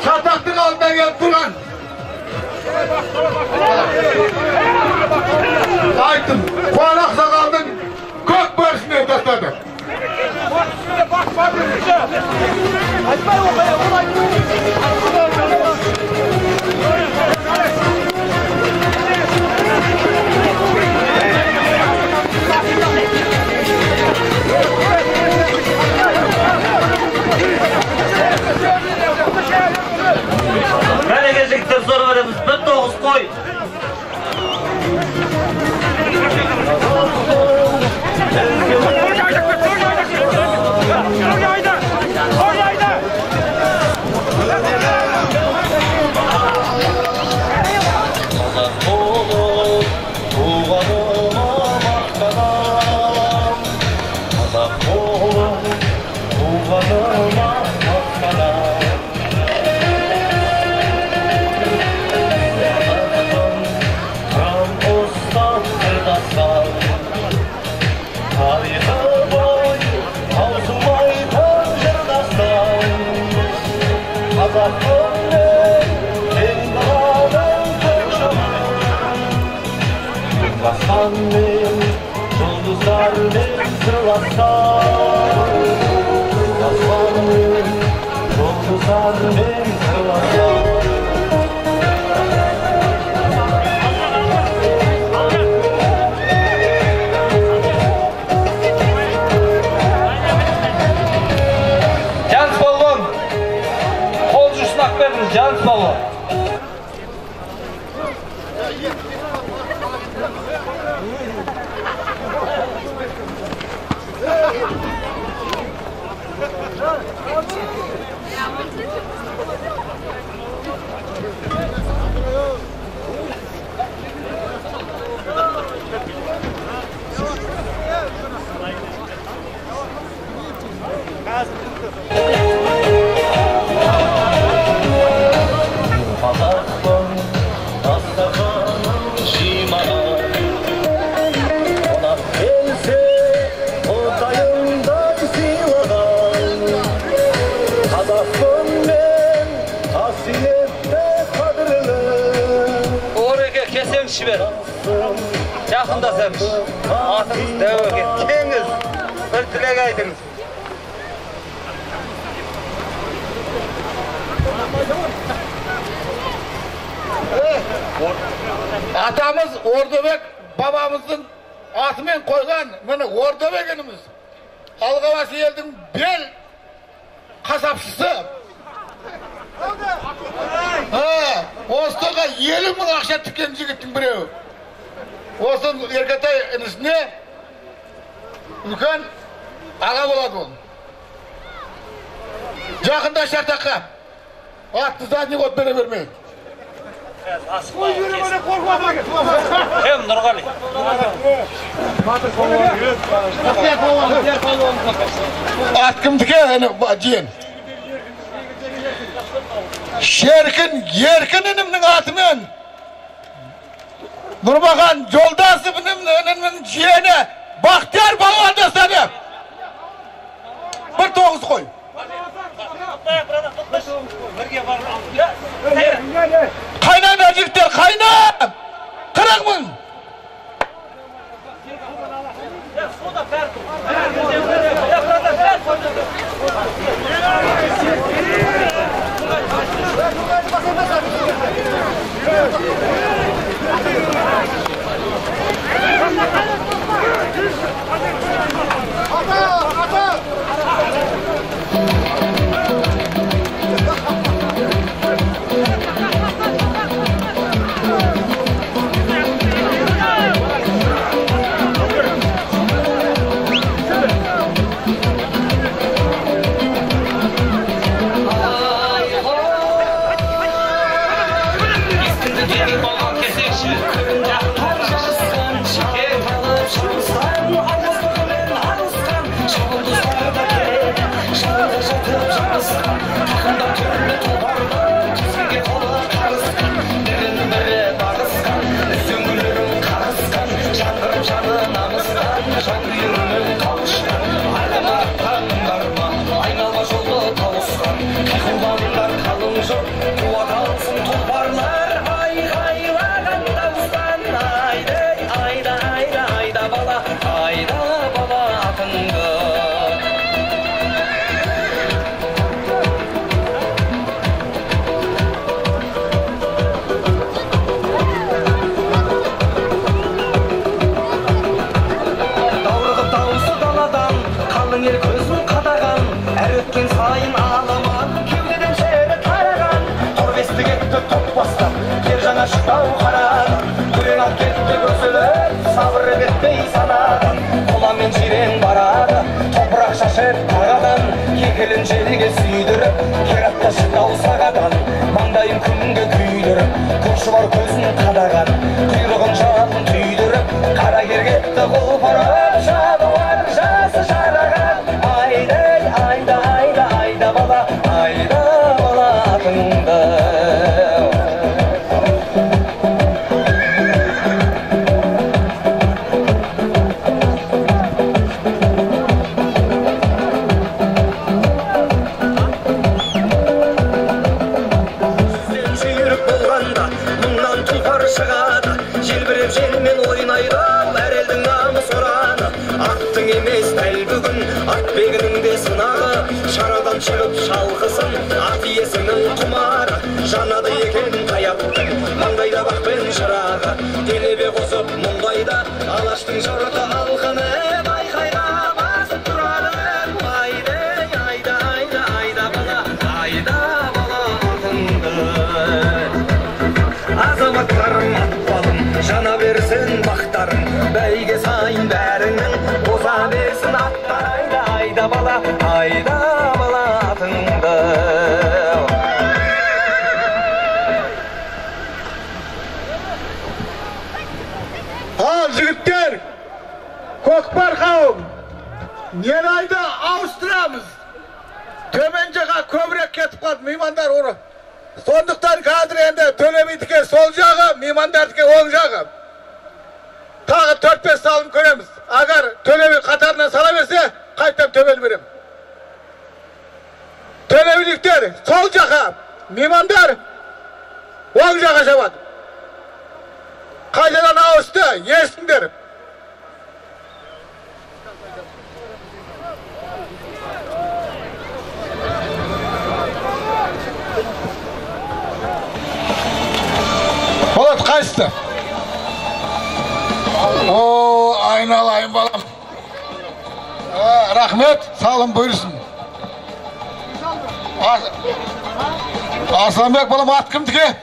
шатақтың алдына келіп тұрған. Айттым, Қуан Ақсақалдың көк бөрісіне тастады. Jigitlar so'rab beramiz. 1.9 qo'y. Jans Balon. Yakında sevmiş. Atınız devöge. Keniz. Bir tilek aydınız. Atamız Ordubek babamızın atымен koygan mene Ordubek enimiz. Algabası elдің bel kasapçısı. Ostoga 50 000 akça tükкен жігіттің біреуі. Осы Еркетай інісіне үлкен аға болады ол. Жақында шартаққа атты задний ход бере бермейді. Кем Нұрғали? Ат кімдікі жиен? Еркін інімнің атымен Нұрмахан Жолдасовның інімнің жиені Бақтияр балуан жасады. 1.9 қой. Қайнан жігіттер, қайнан! 40 000. қадаған құйрығын жалын түйдіріп қара кер кетті құлпырып шабылар жасы жараған айдай айда айда айда бала атыңды шығып шалқысын ат иесінің құмары жанады екен қаяқтың маңдайда бақпен шырағы делебе қосып мұндайда алаштың жұрты алқынып айқайға басып тұрады айда айда айда бала атыңды азаматтарым атпалым жана берсін бақтарың бәйге сайын бәріңнің оза берсін аттар айда бала атыңды Ал жігіттер, көкпар қауым, нелайды ауыстырамыз. Төмен жаққа көбірек кетіп қалды меймандар ұры. Сондықтан қазір енді Төлебейдікі сол жағы, меймандардікі оң жағы. Тағы 4-5 салым көреміз. Агар Төлебей қатарына сала берсе, қайтып төбел берем. Төлебейліктер сол жаққа, меймандар оң жаққа шабады. Қайдадан ауысты, естіңдер. Болат қайсты? О, айналайын балам. Рахмет, салым бұйырсын. Асламбек балам, ат кімдікі?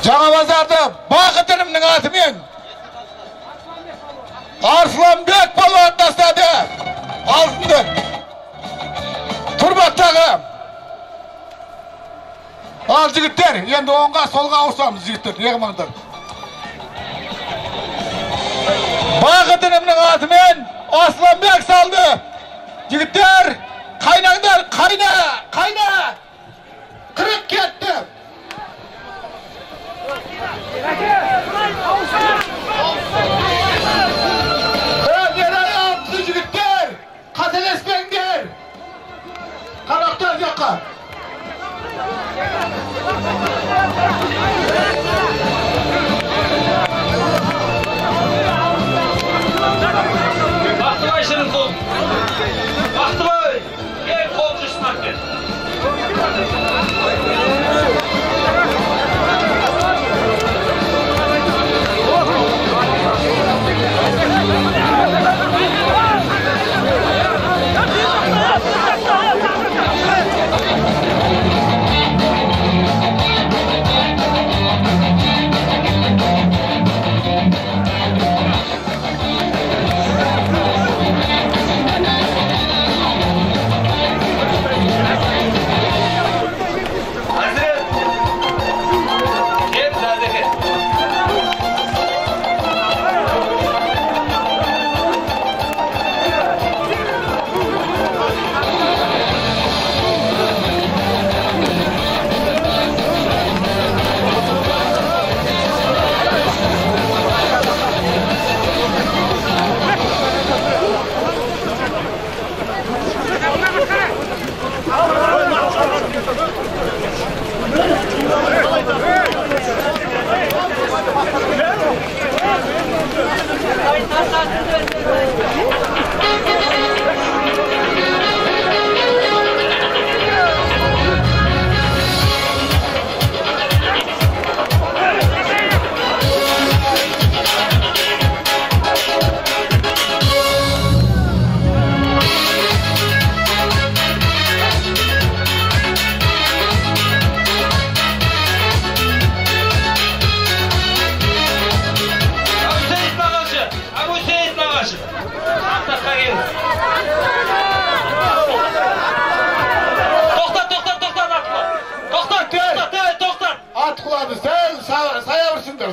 Жаңа базарды Бақытырымның атымен Арсланбек балуан тастады. Алтынды Турбаттағы. Ал жігіттер, енді оңға солға ауысамыз жігіттер, еғмаңдар. Бақытырымның атымен Арсланбек салды. Жігіттер, қайнаңдар, қайна. Кіріп кетті. Жігіттер, қателеспеңдер. Қарақтар жаққа. Бақтыбай шырын қол. Бақтыбай, қол жүрсін ақпен.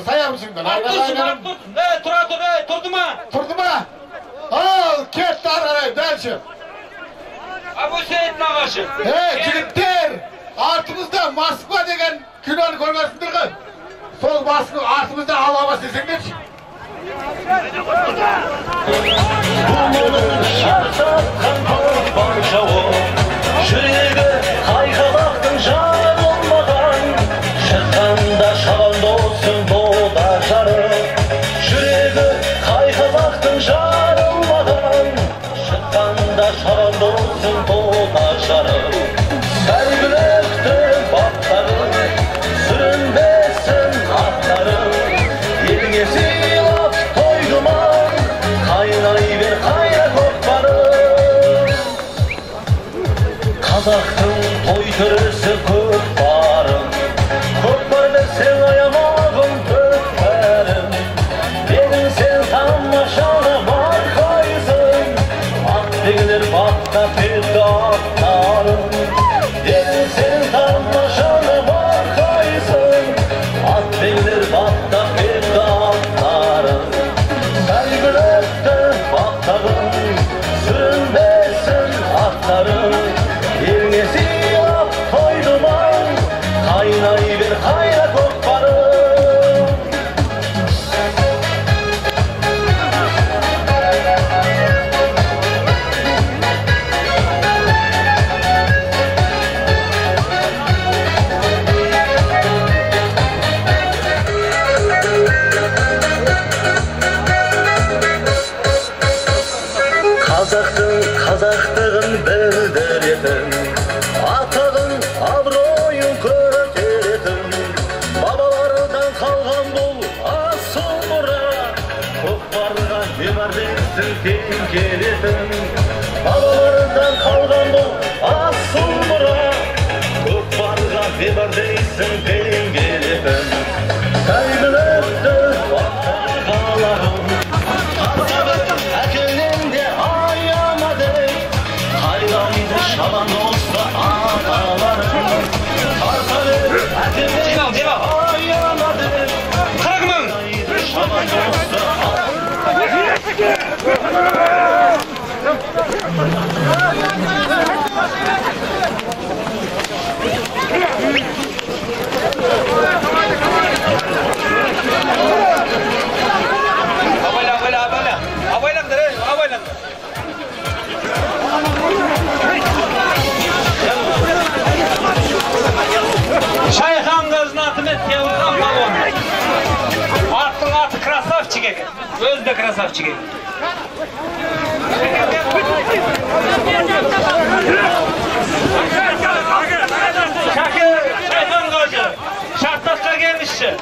sayamsınlar, sayamsınlar. Dursun. Turdu mu? Turdu mu? Al, ketdi ararayım, dersin. Bu Seyit Nağaşı. Jigitler, artımızda Moskva degen kinonu görmesindir ki. Sol baskı artımızda alama sesindir. Şuraya kaykalaqdın jan olmadan, şıqqanda şalan olsun bu daşarı. Şuraya kaykalaqdın jan olmadan, şıqqanda şalan olsun bu daşarı. Sərgüləkdir batların, sürünbesin atların. Yengesi laf toyduman, kaynay bir kayna kokbarı. Kazaqtın toy törüsü көп barım, kokbar dersen ayamağım tökberim. Benim sen tamaşana barkaysın, at degilir batta pedi atlarım. Benim sen tamaşana barkaysın, at degilir batta pedi atlarım. Sərgüləkdə batların, sürünbesin atların. Yengesi laf toyduman, kaynay bir kayna kokbarım. Kazaqtığın bildiretin, atağın abroyun köteretin. Babalardan kalgan bul asıl bura, kokbarga demardeksin tenkeletin. Babalardan kalgan bul asıl bura, kokbarga demardeksin tenkeletin. Sərgüləkdə batlarım, şalan olsa ağalarım. Cevap. Kalkmın. Şalan olsa Şayxan gözünün atı Temurkan balon. Attın atı krasavçık eken. Özü de krasavçık eken. Şakir, Şayxan gözü. Şartlaşka gelmişçi.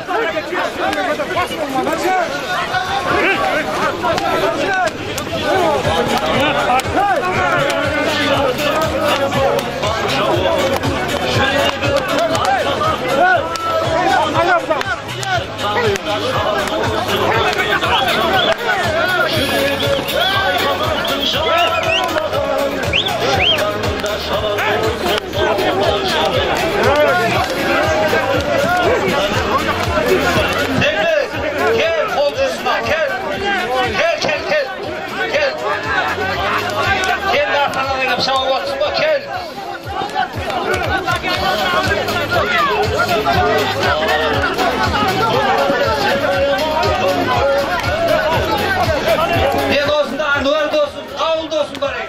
Gel kolcusuna, gel. Gel de arkadan eylem, sana baksın bak, gel. Ne olsun da Anvar da olsun, Davul da olsun bari.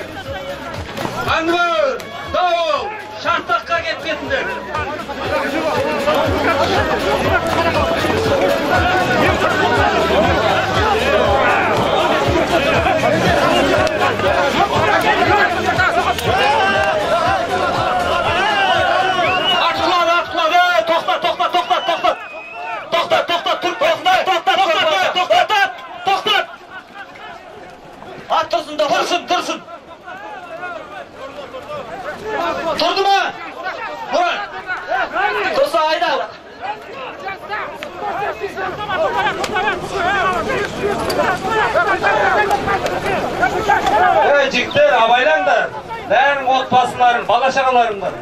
Anvar, Davul, Şartakka gitmesinler. Dursun. Durdu mu? Murat. Dursa ayda. Evet jigitler, abaylan da. Bäriň otpasylaryň, bala-şagalarymdan.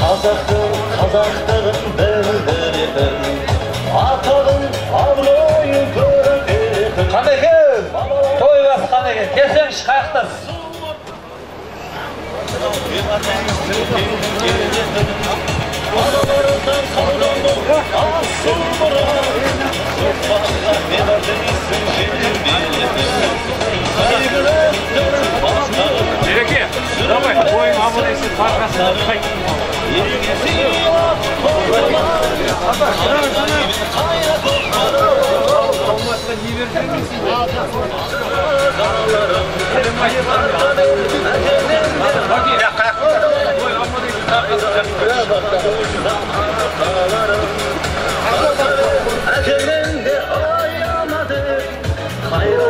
қазақтығын білдіретін, атағын абыройын көркетін. Қандай екен? Той басы қандай екен? Келсеңші қаяқтас. Аналардан қалғанды асыл бұра, жоқпаққа медардың ісін жерден беретін. Береке, давай, ойын абыл есі парқасында қайтын.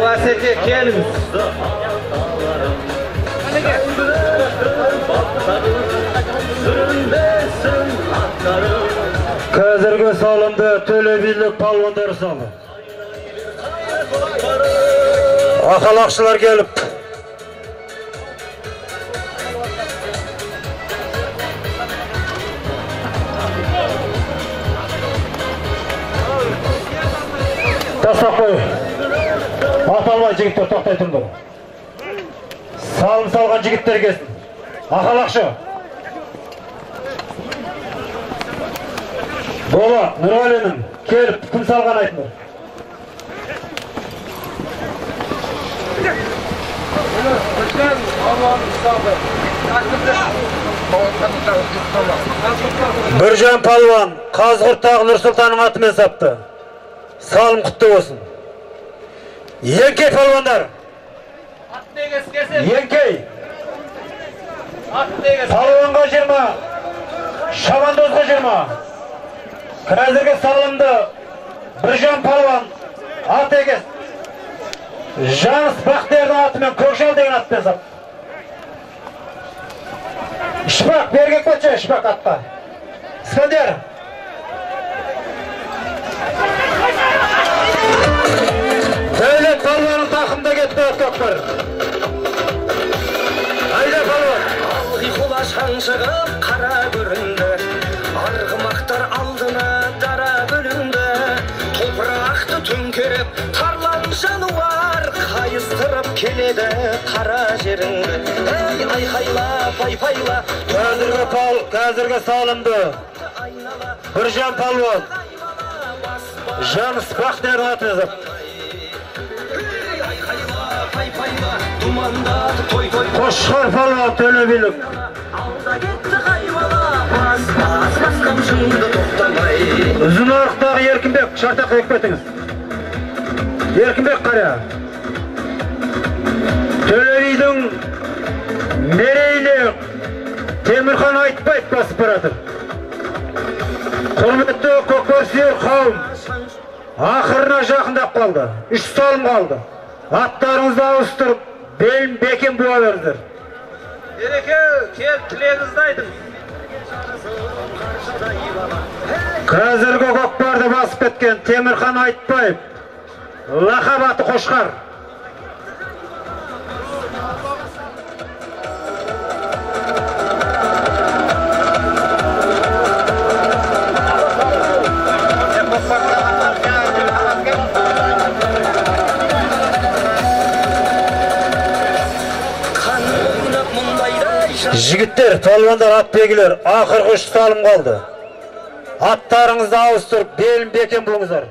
Aseke keliniz. Қазіргі салымды төлебилік палуандар салы. Ақалақшылар келіп. Тастап қой. Аталмай жігіттер тоқтай тұрыңдар. Салым салған жігіттер келсін. Ақалақшы. Бола, Нұралинің келіп кім салған айтыңдар. Біржан палуан Қазғұрттағы Нұрсұлтанның атымен сапты. Салым құтты болсын. Еңкей палуандар. Еңкей. Палуанға 20, Шабандозға 20. Қазіргі салымды Біржан палуан ат егес. Жаныс Бақтиярдың атымен Көкжал деген атпен сап. Ішпақ, берге көтші, Ішпақ атқа. Іскандер. Дәулет палуанның тақымда кетті көкпір. Айда палуан. Алғиқұла шаншығып қара көрінді, арғымақтар алдына дара бөлінді. Топырақты төңкеріп, тарлан жануар қайыстырып келеді қара жеріңді. Ей, айқайла, пайпайла. Қазіргі салымды Біржан палуан Жаныс Бақтиярдың атымен сап. Қошқар палуан төлебилік. Ұзын арықтағы Еркінбек, шартақ өкпетіңіз. Еркінбек қария. Төлебидің мерейлі Темірхан Айтбаев басып баратыр. Құрметті көкпарсүйер қауым, ақырына жақындап қалды. 3 салым қалды. Аттарыңызды ауыстырып, белін бекем буа бердіңіздер. Береке, келіп тілегіңізді айтыңыз. Қазіргі көкпарды басып кеткен Темірхан Айтбаев, лақап аты Қошқар. Жігіттер, палуандар, ат бегілер, ақырғы 3 салым қалды. Аттарыңызды ауыстырып, белін бекем болыңыздар.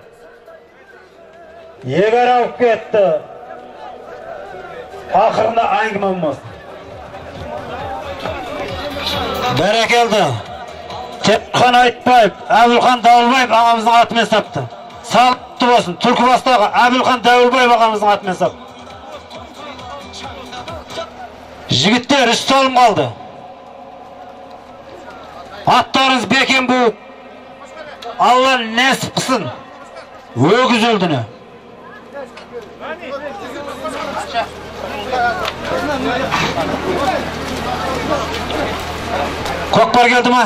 Егер ауып кетті, ақырында әңгіме болмасын. Бәрекелді. Темірхан Айтбаев, Әбілхан Дәуілбаев ағамыздың атымен сапты. Салыпты болсын. Түлкібастағы Әбілхан Дәуілбаев ағамыздың атымен сапты. Жігіттер, 3 салым қалды. Аттарыңыз бекем болып, Алла нәсіп қысын. Өгіз өлдіні. Көкпар келді ма?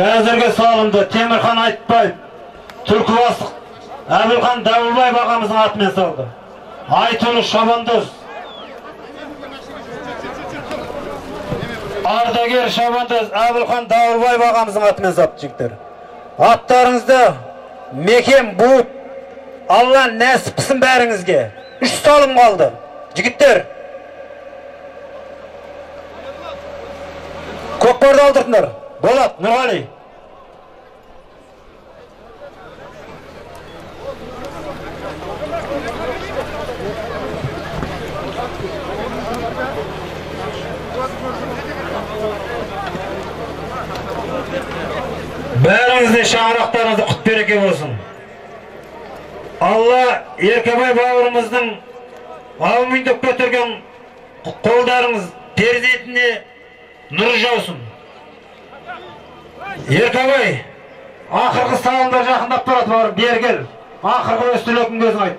Қазіргі салымды Темірхан Айтбаев, Түлкібастық Әбілхан Дәуілбаев ағамыздың атымен салды. Айтулы Шабандоз. Ардагер шабандоз Абылхан Дауылбаев ағамыздың атымен запты жігіттер. Аттарыңызды мекен буып, Алла нәсіп қылсын бәріңізге. 3 салым қалды. Жігіттер. Көкпарды алдыртыңдар. Болат, Нұрғали. Бәріңізде шаңырақтарыңызды құт береке болсын. Алла Еркебай бауырымыздың ауминдеп көтерген қолдарыңыз перзентіне нұр жаусын. Еркебай, ақырғы салымдар жақындап барады, бауырым, бері кел. Ақырғы өстілетін көзін айт.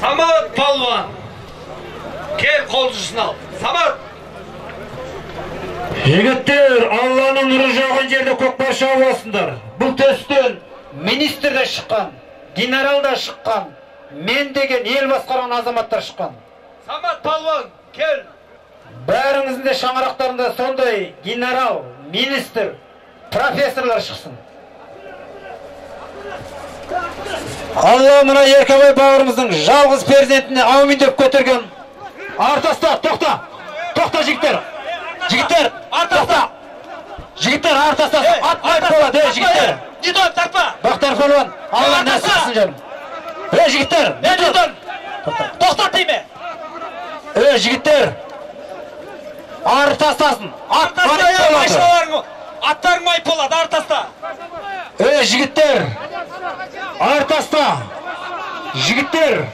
Самат палуан, кел қол жүрсін ал. Самат! Жігіттер, Алланың нұры жауған жерде көкпар шауып алсындар. Бұл төстен министр де шыққан, генерал да шыққан, мен деген ел басқарған азаматтар шыққан. Самат палуан, кел! Бәріңіздің де шаңырақтарында сондай генерал, министр, профессорлар шықсын. Алла мына Еркебай бауырымыздың жалғыз перзентіне аумин деп көтерген. Артаста, тоқта! Тоқта жігіттер! Жігіттер, артаста! Жігіттер, артаста! Атмай болады, жігіттер! Нидон, тартпа! Бақтар Палуан, Алла нәсіп қылсын жарым. Жігіттер! Нидон! Тоқтат дейме! Жігіттер! Артастасын! Аттарың майып болады, артаста! Жігіттер! Артаста! Жігіттер!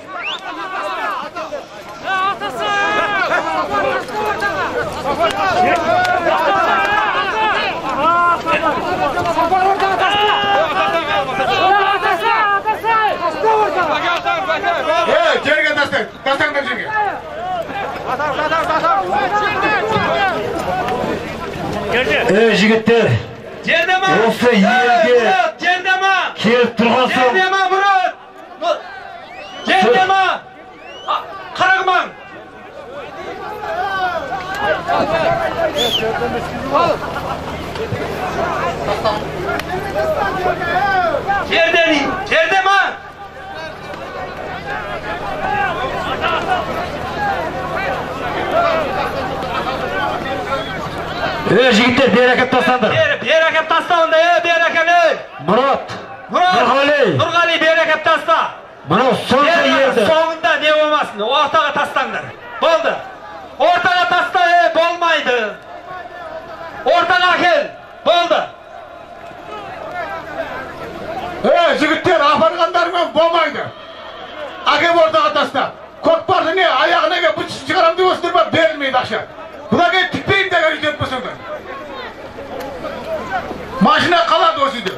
Жерге тастаңдар жерге. Жігіттер, осы елге келіп тұрған соң Жердема! Қарағымаң! Жердема! Жігіттер, бері әкеп тастаңдар. Бері әкеп тастауында, бері әкеп! Мұрат, Нұрғали, бері әкеп таста! Мынау сонша елді. Соңында не болмасын, ортаға тастаңдар. Болды. Ортаға таста, болмайды. Ортаға кел. Болды. Жігіттер, апарғандармен болмайды. Әкеп ортаға таста. Көкпарды не, аяғына кеп бұт шығарам деп өстір ба, берілмейді ақша. Бұда кеп тікпейін де кәрі жеп бұсыңдар. Машина қалады осы үйде.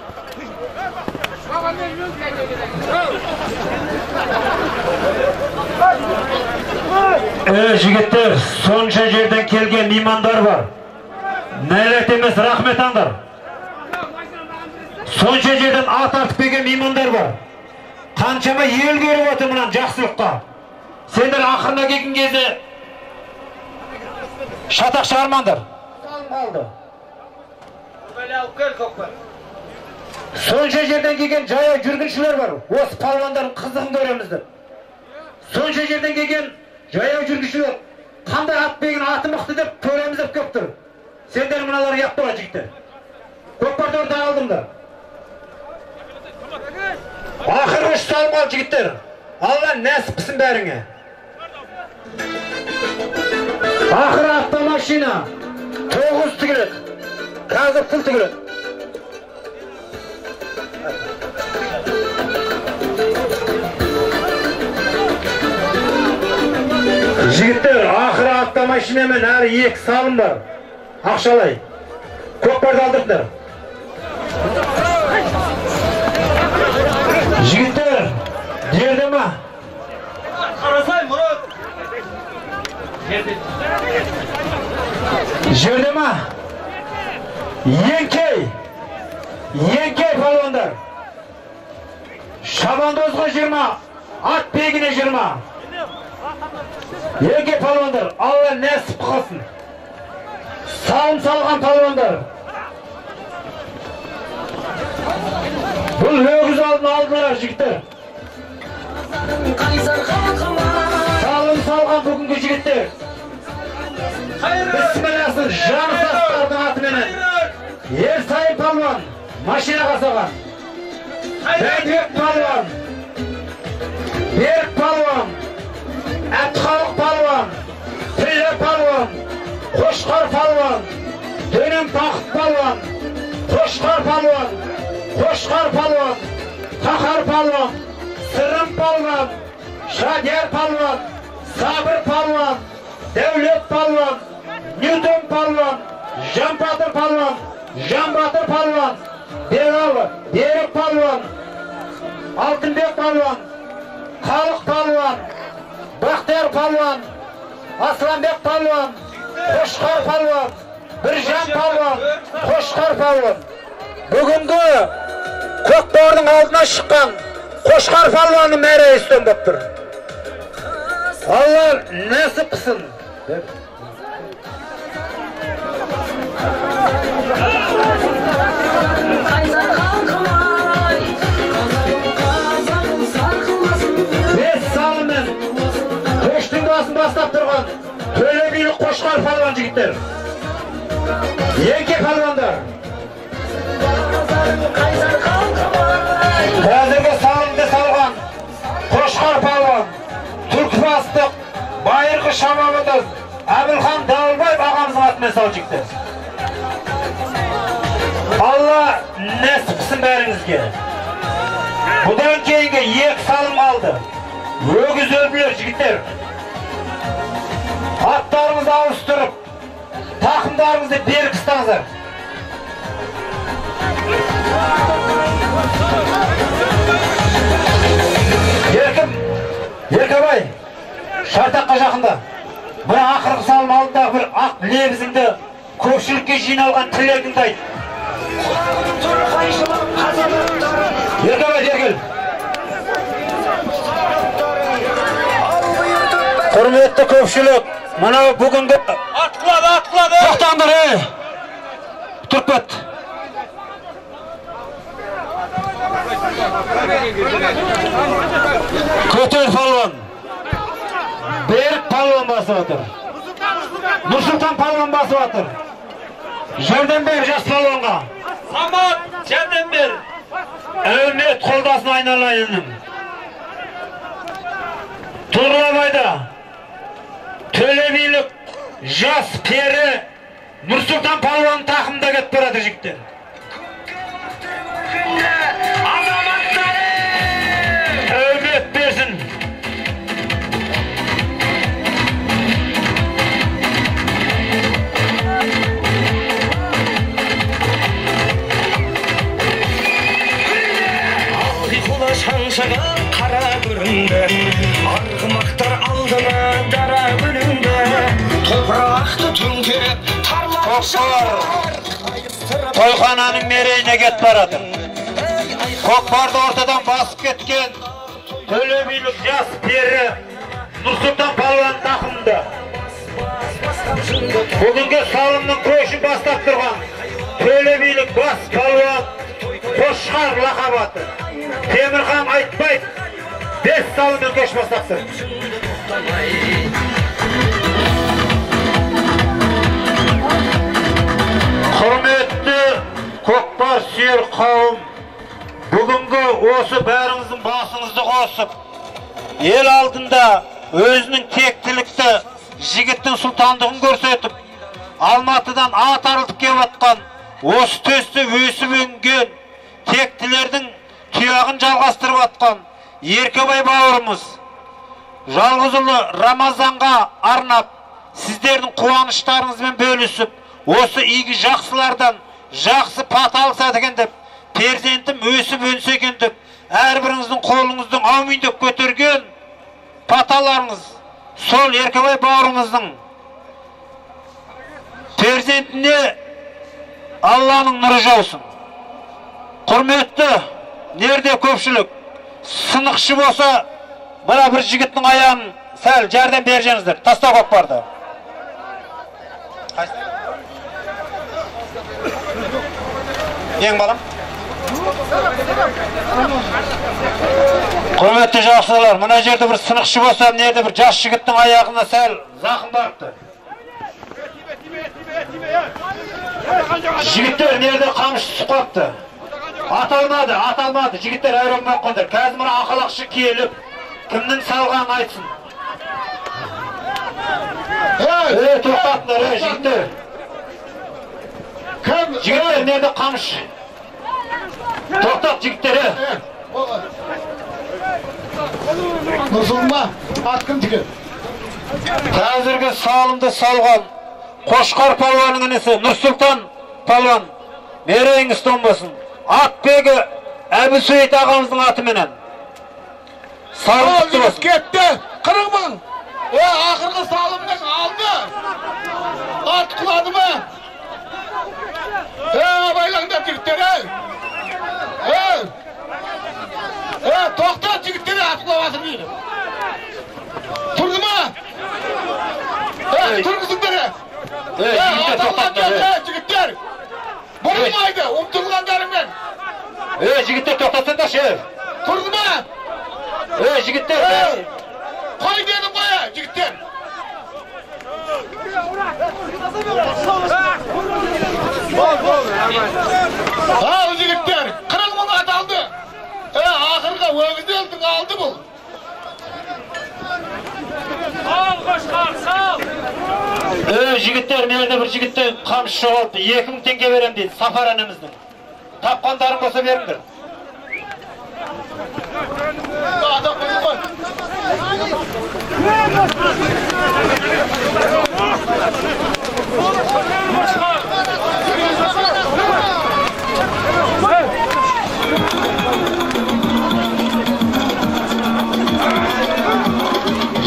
Жігіттер, сонша жерден келген меймандар бар. Нәлет емес, рахмет аңдар. Сонша жерден ат артып келген меймандар бар. Қаншама ел көріп отыр мұнан жақсылыққа. Сендер ақырына келген кезде шатақ шығармаңдар. Сонша жерден келген жаяу жүргіншілер бар. Осы палуандардың қызығын көремізді. Сонша жерден келген жаяу жүргіншілер қандай ат беген аты мықты деп көреміз деп көп тұр. Сендер мыналар яп болады жігіттер. Көкпарды орта алдыңдар. Ақырғы 3 салым ал жігіттер. Алла нәсіп қылсын бәріңе. Ақыры автомашина 9 тігіледі. Қазір пұл тігіледі. Жігіттер, ақыры автомашинамен әрі 2 салым бар. Ақшалай. Көкпарды алдырдыңдар. Жігіттер, жерде ма? Қарасай, Мұрат! Жерде ма? Еңкей палуандар. Шабандозға 20, ат бегіне 20. Еңкей палуандар. отыр. Алла нәсіп қылсын. Салым салған палуандар. Бұл өгіз алдылар жігіттер. Салым салған бүгінгі жігіттер. Бісмілласын жаны састардың атыменен. Ерсайын палуан, машина қасаған. Бәйбек палуан, Берік палуан, Әбдіхалық палуан, Тілі палуан, Қошқар палуан, Дөнем Бақыт палуан, Қошқар палуан, Қошқар палуан, Қахар палуан, Сырым палуан, Шадияр палуан, Сабыр палуан, Дәулет палуан, Нютон палуан, Жамбатыр палуан, Жамбатыр палуан, Берік палуан, Алтынбек палуан, Халық палуан, Бақтияр палуан, Асланбек палуан, Қошқар палуан, Біржан палуан, Қошқар палуан. Бүгінгі Көкбардың алдына шыққан Қошқар палуанның мәрі естен болып тұр. Алла нәсіп қылсын. Бастап тұрған Төле билік Қошқар палуан жігіттер. Еңке палуандар. Қазіргі салымды салған Қошқар палуан, Түркібастық байырғы шабабымыз Әбілхан Дауылбаев ағамыздың атымен сал жігіттер. Алла нәсіп қылсын бәріңізге. Бұдан кейінгі екі салым алды. Өгіз өлбілер жігіттер. Аттарыңызды ауыстырып, тақымдарыңызды берік ұстаңыздар. Еркебай, шартаққа жақында. Бір ақырғы салым алдындағы бір ақ лебізіңді көпшілікке жиналған тілегіңді айт. Еркебай, дергіл. Құрметті көпшілік, мынау бүгінгі атқылады. Тоқтаңдар, тұрып кет. Көтер палуан, Берік палуан басып отыр. Нұрсұлтан палуан басып отыр. Жәрдем бер жас палуанға. Самат, жәрдем бер. Әумет қолдасын айналайыным. Тұрлабайда Төле билік жас пері Нұрсұлтан палуан тақымда кетіп барады жігіттер. Әумет берсін. Алғиқұла шаңшаған қара көрінді, арғымақтар алдына дара бөлінді. Топырақты түңкеріп тарлар Тойхананың мерейіне кетіп барады. Көкпарды ортадан басып кеткен Төле билік жас пері Нұрсұлтан палуан тақымында. Бүгінгі салымның көшін бастап тұрған Төле билік бас палуан Қошқар лақабаты Темірхан Айтбаев 5 салымның көш бастапсыр. Құрметті көкпар сүйер қауым, бүгінгі осы бәріңіздің басыңызды қосып, ел алдында өзінің тектілікті жігіттің сұлтандығын көрсетіп, Алматыдан ат арылтып келіп атқан, осы төсті өсіп өнген тектілердің тұяғын жалғастырып атқан Еркебай бауырымыз жалғызұлы Рамазанға арнап, сіздердің қуаныштарыңызбен бөлісіп, осы игі жақсылардан жақсы пат алса деген деп, перзентім өсіп өнсе екен деп, әрбіріңіздің қолыңыздың аумин деп көтерген паталарыңыз сол Еркебай бауырымыздың перзентіне Алланың нұры жаусын. Құрметті нерде көпшілік, сынықшы болса, бір жігіттің аяғын Sel jardam bereceğinizdir. Tasta Көкпарды. Ең балам. Құрметті жақсылар, мына жерде бір сынықшы болса, мына жерде бір жас жігіттің аяғына сәл зақым барыпты. Жігіттер мына жерде қамшы түсіп қапты. Аталмады. Жігіттер айрылмай қондар. Қазір мына ақалақшы келіп, кімнің салғанын айтсын. Тоқтатыңдар, жігіттер. Жігіттер мына жерде қамшы. Тоқтат жігіттер. Нұрсұлма, атқын жігіт. Қазіргі салымды салған Қошқар палуанның інісі Нұрсұлтан палуан мерейіңіз тонбасын. Атбегі Әбусейіт ағамыздың атыменен. Салым жігіт кетті, 40 мың. Ақырғы салымның алды. Ат құлады ма? Байлаңдар жігіттер, тоқтат жігіттер, ат құлабасын дейді. Тұрды ма? Тұрғызыңдар. Жігіттер, бұрылмайды, ұмтылғандарымен. Жігіттер тоқтатсаңдар ше. Тұрды ма? Жігіттер. Қой дедім қоя, жігіттер. Ал жігіттер, 40 мың ат алды. Ақырға өгізді өлдің алды бұл. Сал Қошқар, сал! Жігіттер, менде бір жігіттен қамшы жоғалды. 2000 теңге берем дейді, Сафар әніміздің. Тапқандарың болса беріңдер.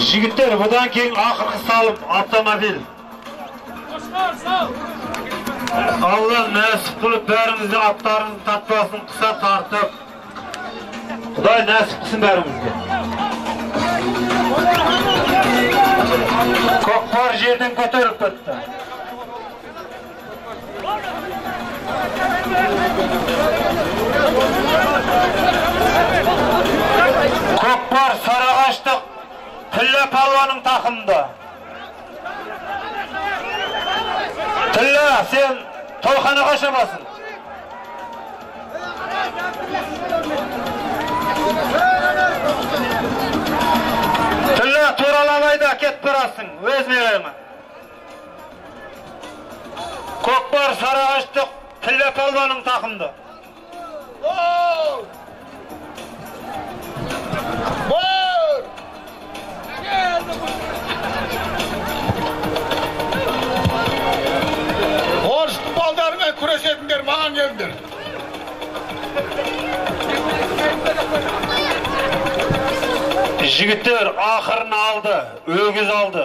Жігіттер, бұдан кейін ақырғы салым автомобиль. Алла нәсіп қылып бәріміздің аттарының татпасын қыса тартып. Құдай нәсіп қылсын бәрімізге. Көкпар жерден көтеріп кетті. Көкпар Сарыағаштық Тіллә палуанның тақымында. Тіллә, сен тойханаға шабасың. Тіллә, туралабайда кет барасың, өз мерейме. Көкпар Сарыағаштық Тіллә палуанның тақымында. Орыстың балдарымен күресетіндер, маған келдіңдер. Жігіттер ақырын алды, өгіз алды.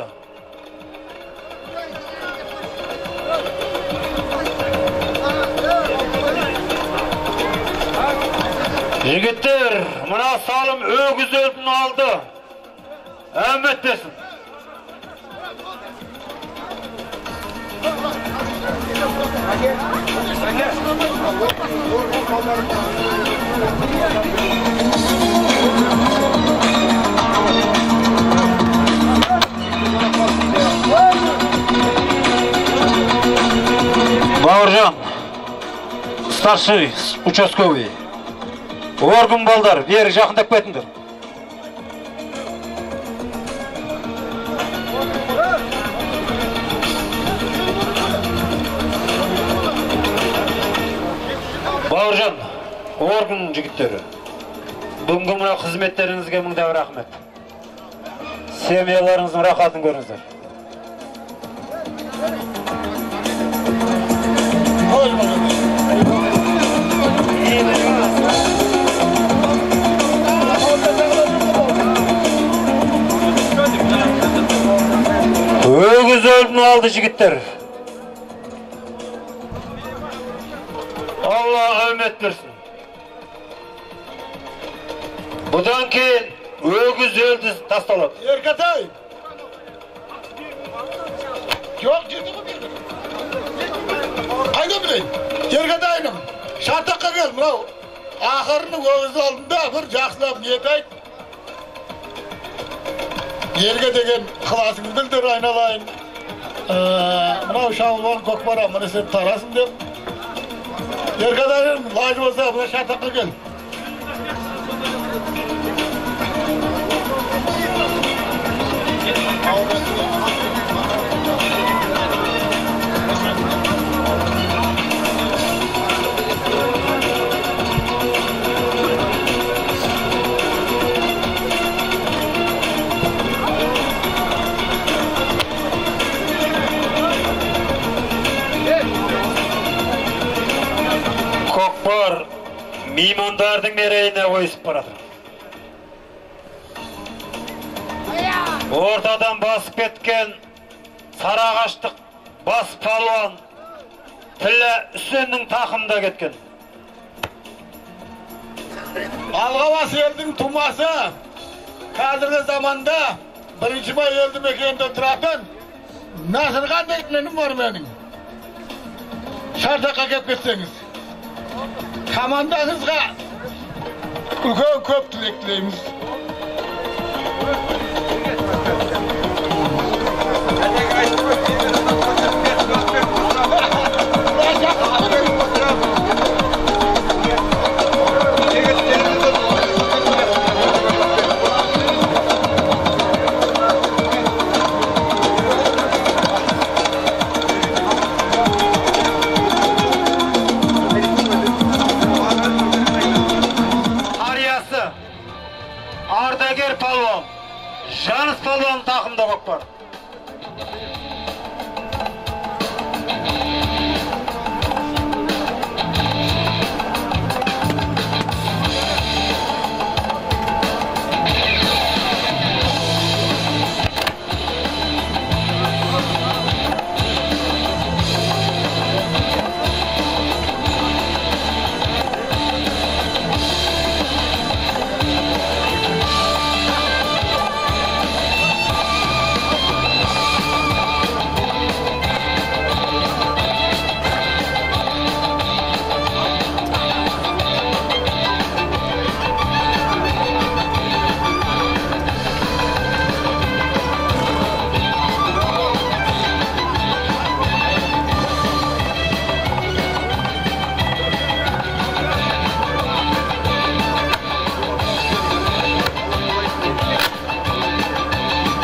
Жігіттер, мұна салым өгіз өлтін алды. Әмет бесін. Бауыржан, старший, участковый. Орган балдар, бері жақындап кетіңдер. Бауыржан, орган жігіттері. Бүгінгі мұна қызметтеріңізге мыңда бір рахмет. Семьяларыңыздың рахатын көріңіздер. Өгіз өлдін алды жігіттер. Алла өлмет берсін. Бұдан кейін өгіз өлді тасталады. Еркатай! Yok, girdi mi? Haydi bileyim. Yerge dayınım. Şartakka gel, mınav. Ahırını öğüzü aldığında bir жақсылап niyet ayt. Yerge degen kılasını bildir aynalayın. Mınav şavulman kokmara, mını sen tarasın dep. Yerge dayınım, lajı olsa buna şartakka gel. Kokbar miymandардың merейіне ойысып барады. Ортадан басып кеткен сарағаштық бас палуан Тілі Үсеннің тақымда кеткен. Алғабас елдің тумасы қазіргі заманда 1 май елді мекенінде тұратын Насырхан дейтінім бар менің. Шартаққа кеп кетсеңіз. Командаңызға үлкен көп тілек тілейміз. Ардагер палуан, Жаныс палуан тақымда Көкпар.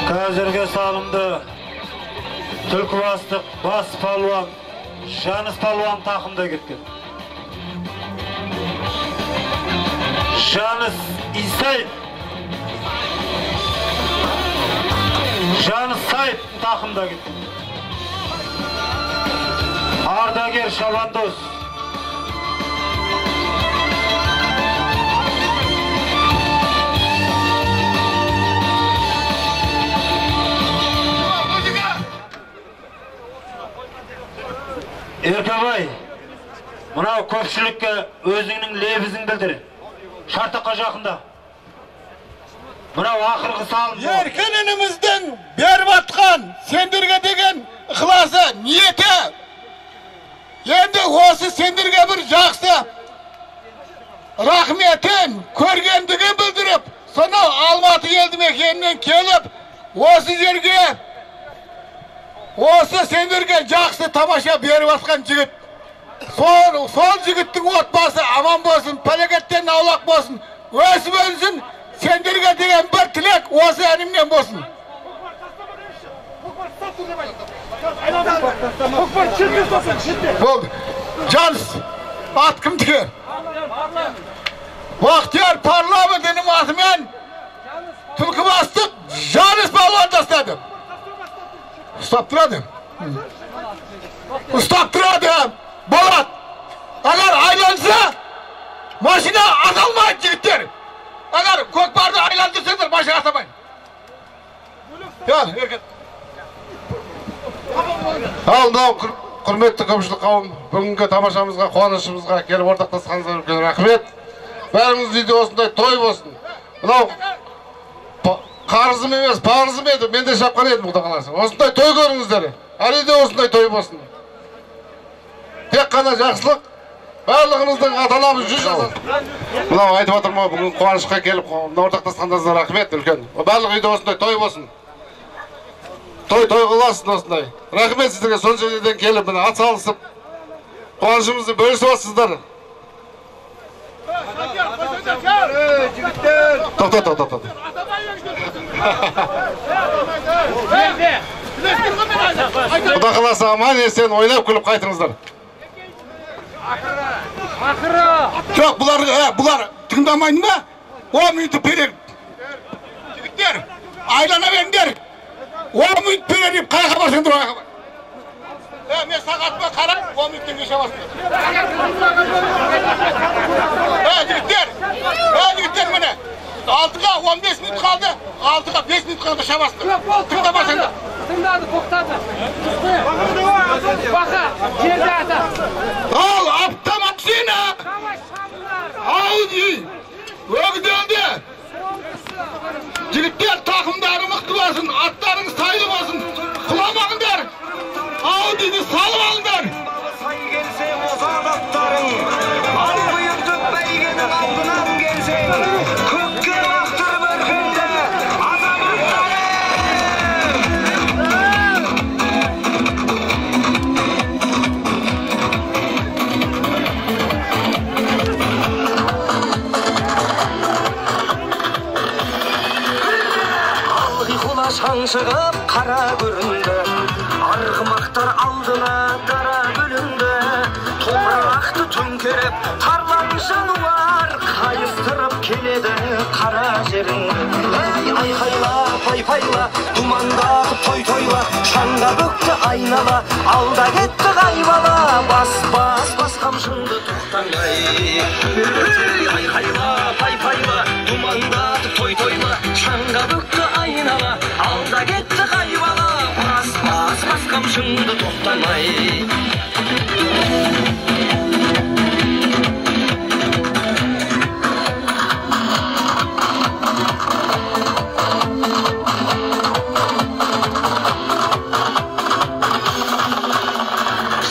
Қазірге салымды Түлкібастық бас палуан, Жаныс палуан тақымда кеткен. Жаныс Исаев, Жаныс Сайып тақымда кеткен. Ардагер Шабандос, Еркебай, мынау көпшілікке өзіңнің лебізін білдір. Шартаққа жақында. Мынау ақырғы салым. Еркеніміздің беріп атқан сендерге деген ықыласы, ниеті. Енді осы сендерге бір жақсы рахметін, көргендігін білдіріп, сонау Алматы елді мекенінен келіп, осы жерге осы сендерге жақсы тамаша беріп атқан жігіт. Сол жігіттің отбасы аман болсын, пәлекеттен аулақ болсын, өсіп өнсін, сендерге деген бір тілек осы әнімнен болсын. Болды. Жаныс, ат кімдігі? Бақтияр парламентінің атымен Түлкібастық Жаныс балуан тастады. Ұстап тұрады. Ұстап тұрады. Болат. Agar aylansa, машина аталмайды жігіттер. Agar көкпарды айландырсаңдар, машина атамайды. Еркет. Ал, құрметті көпшілік қауым, бүгінгі тамашамызға, қуанышымызға келіп ортақтасқаныңызға үлкен рахмет. Бәріңіз үйде осындай той болсын. Мынау қарызым емес, парызым еді. Мен де шапқан едім, Құдай қаласа. Осындай той көріңіздер. әлі де осындай той болсын. Тек қана жақсылық, барлығымыздың ата-анамыз 100 жасасын. Мынау айтып отырмын, бүгін қуанышқа келіп, ортақтасқандарыңызға рахмет үлкен. Барлық үйде осындай той болсын. Той қыласын осындай. Рахмет сіздерге сонша жерден келіп, мына ат салысып, қуанышымызды бөлісіп отырсыздар. Тоқта. Құда қаласа аман есен ойнап күліп қайтыңыздар. Жоқ, бұлар тыңдамайды ма? 10 минут берер. Жігіттер, айлана беріңдер. 10 минут берер деп қайға барсаңдар ойға бар. Мен сағатыма қарап, 10 минуттен кеше басты. Жігіттер міне. 6-ға 15 минут қалды, 6-ға 5 минут қалды шабасты. Тыңдамасаңдар. Тыңдады, тоқтады. Бақа, жерде ата. Ал, аптама түсейін ақ. Ал дей, өгделді. Жігіттер, тақымдары мықты болсын, аттарыңыз сайлы болсын. Құламағындар. Ал дейді, салып алыңдар. Сай келсе озан аттарың, ал бұйыртып бәйгенің алдынан келсең, көкке лақтырып өркенде азаматтарың. Шаң шығып қара көрінді, арғымақтар алдына дара бөлінді. Топырақты төңкеріп тарлан жануар, қайыстырып келеді қара жерін. Ей айқайла, пай-пайла, думандағы той-тойла, шаңға бөкті айнала, алда кетті қайбала, бас қамшынды тоқтамай. Ей айқайла, пай-пайла, думандағы той-тойла, шаңға бөкті айнала, алда кетті қайбала, бас қамшынды тоқтамай.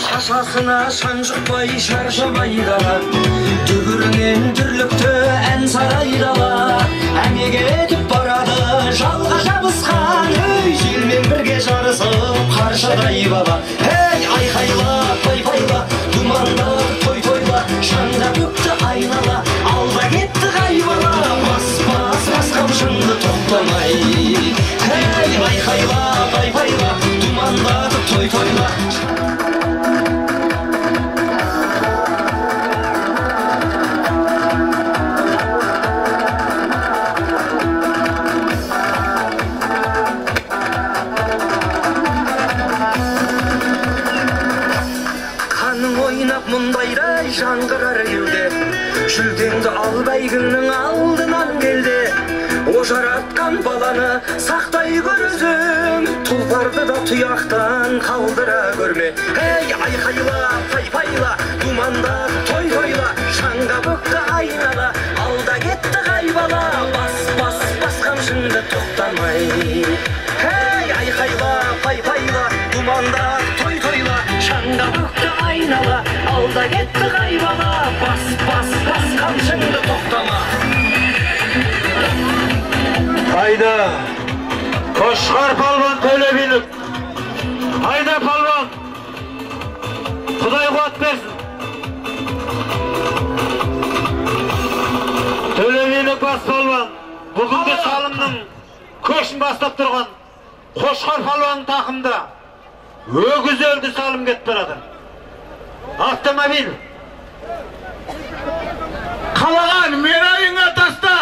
Шашасына шаң жұқпай шаршамайдала, дүбірінен дүрлікті ән сарайдала. Әмеге етіп барады жалға жабысқан, өй желмен бірге жарысып қаршадай бала. Ей айқайла, пай-пайла, думанда той-тойла, шаңда көкті айнала, алда кетті қайбала, бас қамшынды тоқтамай. Ей айқайла, пай-пайла, думанда той-тойла. Мұндайдай жаңғырар елде, жүлдеңді ал бәйгіңнің алдынан келде. Ожаратқан баланы сақтай көр өзің, тұлпарды да тұяқтан қалдыра көрме. Ей айқайла, пай-пайла, думанда той-тойла, шаңға бөкті айнала, алда кетті қайбала, бас қамшынды тоқтамай. Ей айқайла, пай-пайла, думанда той-тойла, шаңға бөкті айнала, алда кетті қайбала, бас қамшынды тоқтама. Hayda! Koşkar palvan töle binip. Hayda palvan! Kuday kuat versin. Töle binip bas palvan. Bugünkü salımның köşün bastap turgan Koşkar palvanın takımda ögüz öldü salım ketip baradı. Avtomobil. Қалаған мерайыңа таста.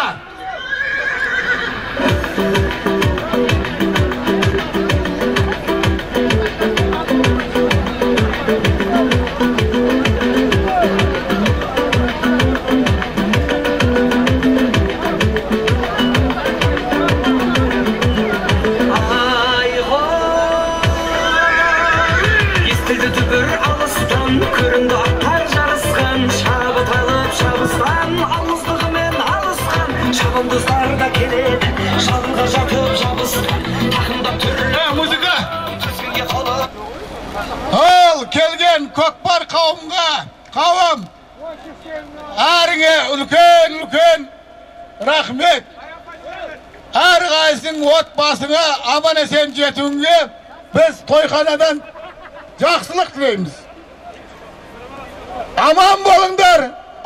Шабыт алып шабыстан, алыстығымен алысқан, көкпар қауым әріңе үлкен рахмет. Әрқайсың отбасыңа аман есен жетуіңе біз тойханадан жақсылық тілейміз. Аман болыңдар,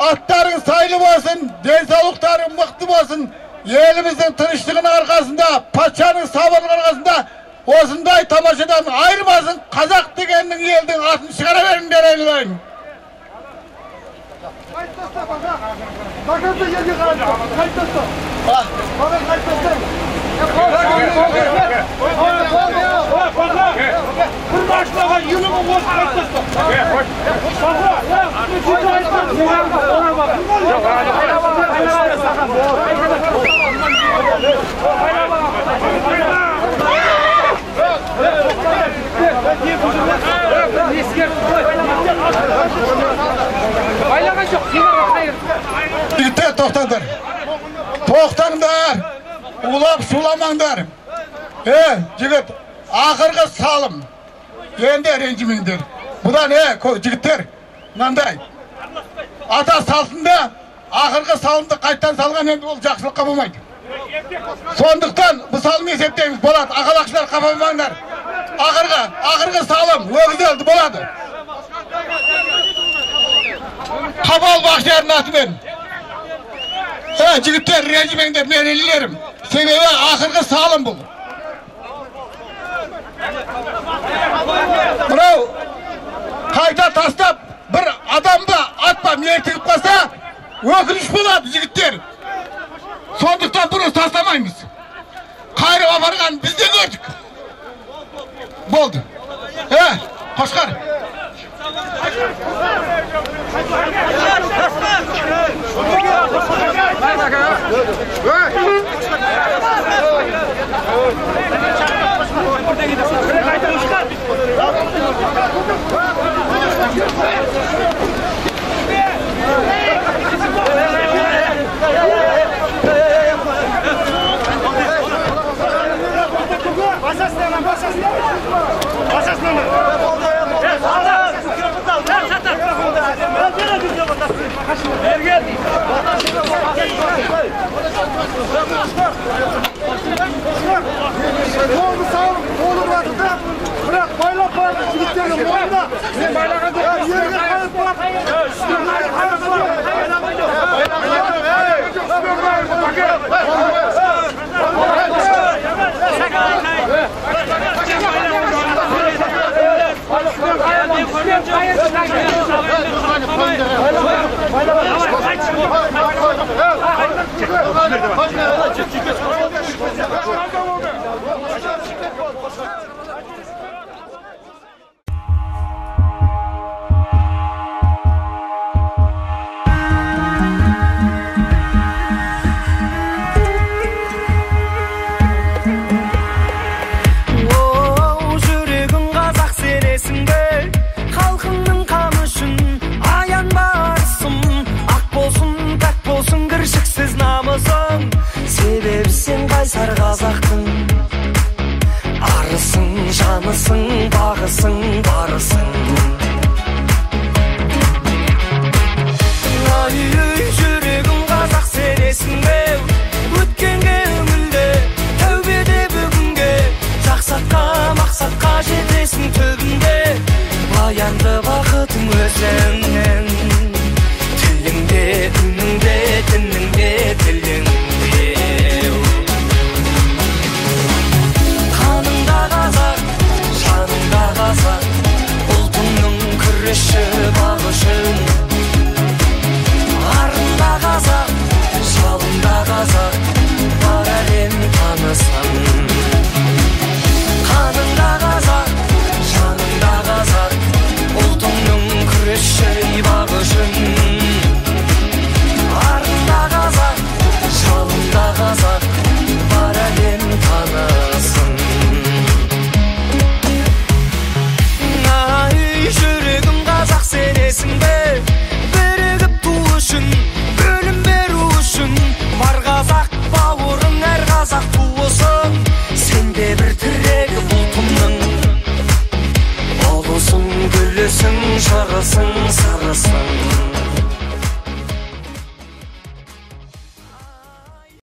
аттарың сайлы болсын, денсаулықтарың мықты болсын. Еліміздің тыныштығының арқасында, патшаның сабырының арқасында осындай тамашадан айырмасын. Қазақ дегеннің елдің атын шығара беріңдер айналайын. Жігіттер, тоқтаңдар. Тоқтаңдар. Улап шуламаңдар. Жігіт, ақырғы салым. Енді ренжімеңдер. Бұдан жігіттер, мынандай. Ата салтында ақырғы салымды қайттан салған, енді ол жақсылыққа болмайды. Сондықтан бұл салым есептейміз болады. Ақалақшылар қапамаңдар. Ақырғы салым өгізелді болады. Қабал Бақшиярдың атымен. Жігіттер, ренжімеңдер, мен елілерім. Себебі ақырғы салым бұл. Мынау қайта тастап бір адамды атпа мертігіп қалса өкініш болады, жігіттер. Сондықтан бұны тастамаймыз. Қайрып апарған біз де көрдік. Болды. Қошқар. жарасың сарысың